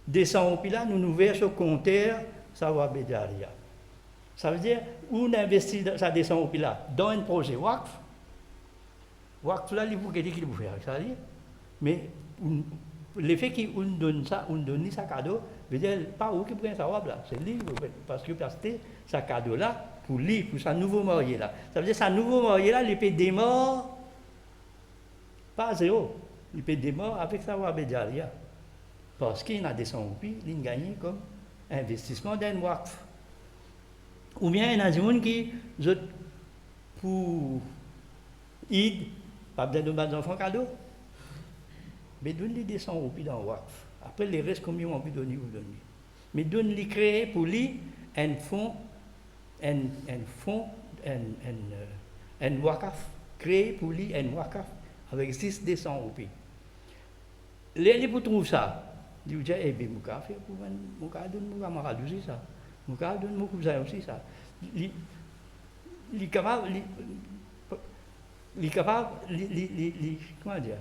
200 roupies là, nous nous ouvrons ce compteur Sawab Jaria. Ça veut dire, on investit ça 200 roupies là dans un projet Wakf. Wakf là, il vous dit qu'il vous fait ça. Mais le fait qu'on donne ça cadeau, veut dire pas où qui prend Sawab là, c'est lui, parce que acheter ce cadeau là. Pour lui, pour sa nouveau marié là. Ça veut dire que sa nouveau marié là, il peut démarrer pas à zéro. Il peut démarrer avec sa Wabedjaria. Parce qu'il a des 100 roupies, il gagne comme investissement d'un Wakf. Ou bien il y a des gens qui, pour Eid, pas besoin de donner enfants cadeau, mais donne-lui des 100 roupies dans le Wakf. Après, les restes, combien on peut donner ou donner. Mais donne-lui créer pour lui un fonds. Un Wakaf, créé pour lui un Wakaf avec 600 roupies. Les pour trouver ça, ils disent, eh bien, je vais faire pour donner ça. Je vais donner aussi ça. Il est capable, comment dire,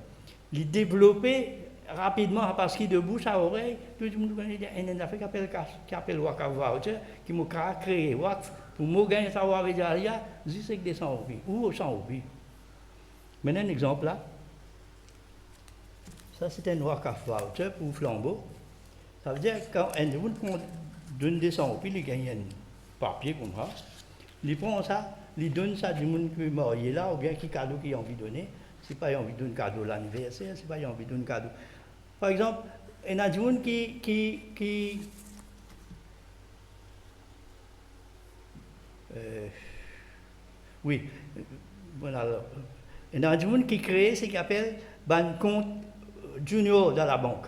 il développer rapidement parce qu'il de bouche à oreille, tout le monde connaît un affaire qui appelle Wakaf Voucher, qui m'a créé Wakf. Pour moi, gagner ça avec Jaria, juste avec des 100 roupies ou 100 roupies. Maintenant, un exemple là. Ça, c'est un Wakaf Voucher pour Flambeau. Ça veut dire que quand un monde donne des 100 roupies, il gagne un papier comme ça. Il prend ça, il donne ça du monde qui est marié là, ou bien qui cadeau qu'il a envie de donner. C'est pas envie de donner cadeau l'anniversaire, c'est pas envie de donner cadeau. Par exemple, il y a des gens qui oui, voilà. Alors, il y a des gens qui créent ce qu'on appelle un compte junior dans la banque.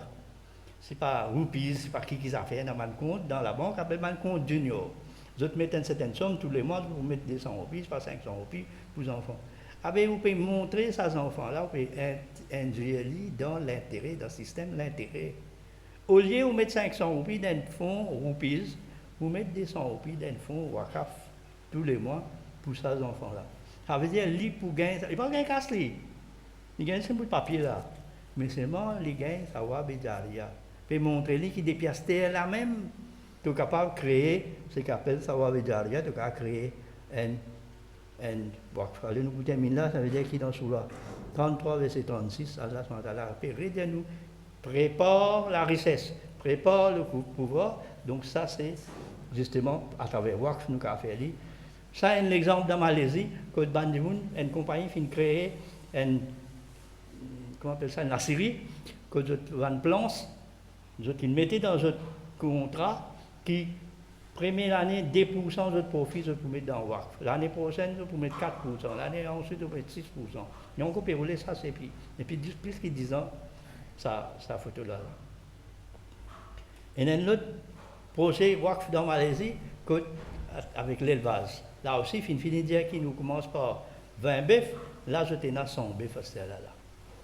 Ce n'est pas roupies, ce n'est pas qui a fait un compte dans la banque, appelle un compte junior. Vous mettez une certaine somme tous les mois, vous mettez 200 roupies, pas 500 roupies pour les enfants. Après, vous pouvez montrer ces enfants-là, vous pouvez induire dans l'intérêt, dans le système, l'intérêt. Au lieu de vous mettre 500 roupies dans un fonds roupies, vous mettez 200 roupies dans un fonds Wakaf tous les mois pour ces enfants-là. Ça veut dire, lui, pour gagner, il ne va pas gagner casse, lui. Il gagne ce bout de papier là. Mais seulement, il gagne Sawab Jaria. Puis montrer lui qu'il dépiace là même, tu es capable de créer ce qu'on appelle Sawab Jaria, tu es capable de créer un Wakf. Allez, nous terminons là, ça veut dire qu'il est dans sous là. 33, verset 36, Allah nous prépare la richesse, prépare le pouvoir. Donc ça, c'est justement à travers Wakf nous avons fait. Ça, c'est un exemple dans Malaisie, que une compagnie finit créer un comment on appelle ça, la Syrie, que vous avez une planche, vous mettez dans un contrat qui, première année, 2% de profit, vous mettez dans le WACF. L'année prochaine, vous mettez 4%. L'année ensuite, vous mettez 6%. Et on peut rouler ça, c'est puis. Et puis, plus que 10 ans, ça photo-là. Et un autre projet WACF dans Malaisie, avec l'élevage. Là aussi, il finit de dire qu'il nous commence par 20 bœufs, là, je t'ai 100 bœufs à ce là.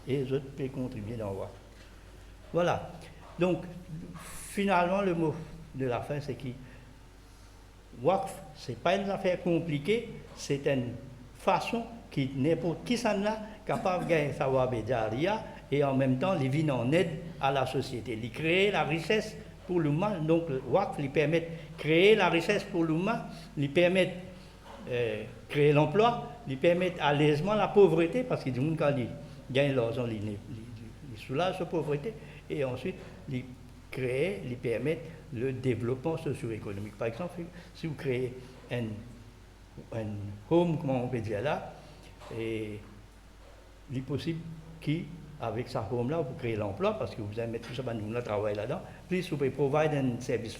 Et je peux contribuer dans le WACF. Voilà. Donc, finalement, le mot de la fin, c'est que WACF, ce n'est pas une affaire compliquée, c'est une façon qui n'importe qui s'en a capable de gagner savoir bédaria et en même temps, il vient en aide à la société. Il crée la richesse pour l'humain, donc le WACF lui permet de créer la richesse pour l'humain, lui permet de créer l'emploi, lui permet allègement la pauvreté, parce que du monde, quand il gagne l'argent, il soulage la pauvreté, et ensuite, il crée, lui permet le développement socio-économique. Par exemple, si vous créez un home, comment on peut dire là, et il est possible qu'avec sa home là, vous créez l'emploi, parce que vous allez mettre tout ça, vous travailler là-dedans, puis vous pouvez provide un service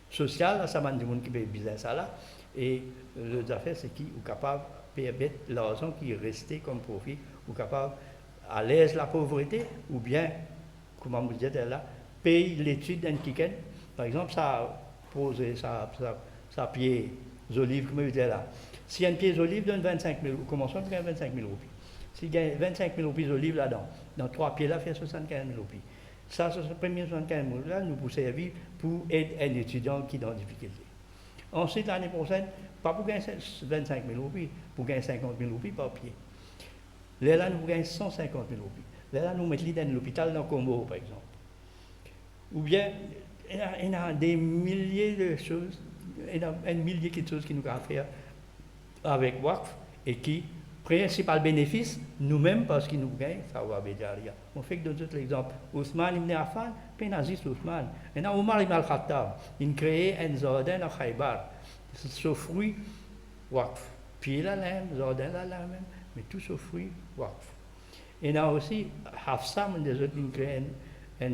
social, ça va du monde qui fait business là, et le affaire, c'est qui est capable de permettre l'argent qui est resté comme profit, ou capable à l'aise la pauvreté, ou bien, comment vous dites là, paye l'étude d'un kiken. Par exemple, ça pose ça pied olives, comme je disais là. Si un pied d'olive donne 25 000, commençons par 25 000 roupies. S'il gagne 25 000 roupies d'olive là-dedans, dans 3 pieds là, il fait 75 000 roupies. Ça, ce premier 75 000 là, nous pour servir pour aider un étudiant qui est en difficulté. Ensuite, l'année prochaine, pas pour gagner 25 000 roupies, pour gagner 50 000 roupies par pied. Là, nous gagnons 150 000 roupies. Là, nous mettons dans l'hôpital dans le Congo, par exemple. Ou bien, il y a des milliers de choses, il y a un millier de choses qui nous ont fait avec WACF et qui, principal bénéfice, nous-mêmes, parce qu'ils nous gagnent, ça va bédaria. On fait que d'autres exemples. Ousmane ibn Affan, pénaziste Ousmane. Et là, Omar ibn al-Khattab, il crée un jardin à Khaybar. Ce fruit, WACF. Puis là, même, jardin là, même, mais tout ce fruit, WACF. Et là aussi, Hafsa, des autres, il crée un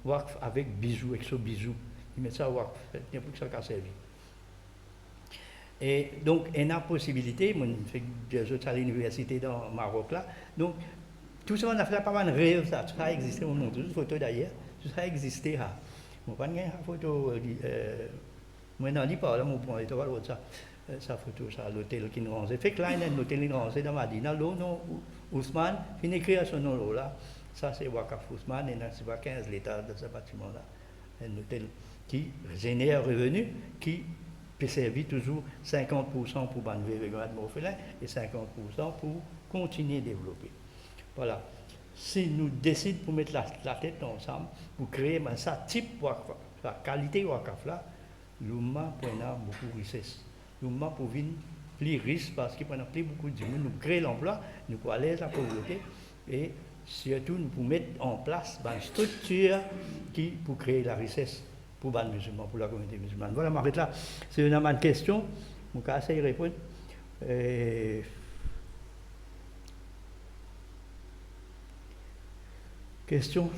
WACF avec bijoux, avec ce bijou. Il met ça au WACF, c'est pour que ça a servi. Et donc, il y a une possibilité, moi, je fais des autres à l'université dans le Maroc là. Donc, tout ça, on a fait pas mal de rêves, ça a existé, on montre une photo d'ailleurs, tout ça a existé. Moi, pas de photo, moi, non, dis pas, là, mon point, tu vois, ça, sa photo, ça, l'hôtel qui nous rangeait. Fait que là, il y a un hôtel qui nous rangeait dans Madina, l'eau, non, Ousmane, il écrit à son nom là. Ça, c'est Wakaf Ousmane, et c'est pas 15 l'État de ce bâtiment-là. Un hôtel qui génère revenu, qui peut servir toujours 50% pour Banvé et Morphelin et 50% pour continuer à développer. Voilà. Si nous décidons pour mettre la tête ensemble, pour créer ça type Wakaf, la qualité Wakaf là, l'Oumma prend beaucoup de richesse. L'Oumma pour venir plus riche parce qu'il prend plus beaucoup de monde, nous créer l'emploi, nous pour aller la pauvreté et surtout nous pour mettre en place une structure qui pour créer la richesse pour les musulmans, pour la communauté musulmane. Voilà, je m'arrête là. C'est une question, je vais essayer de répondre. Question?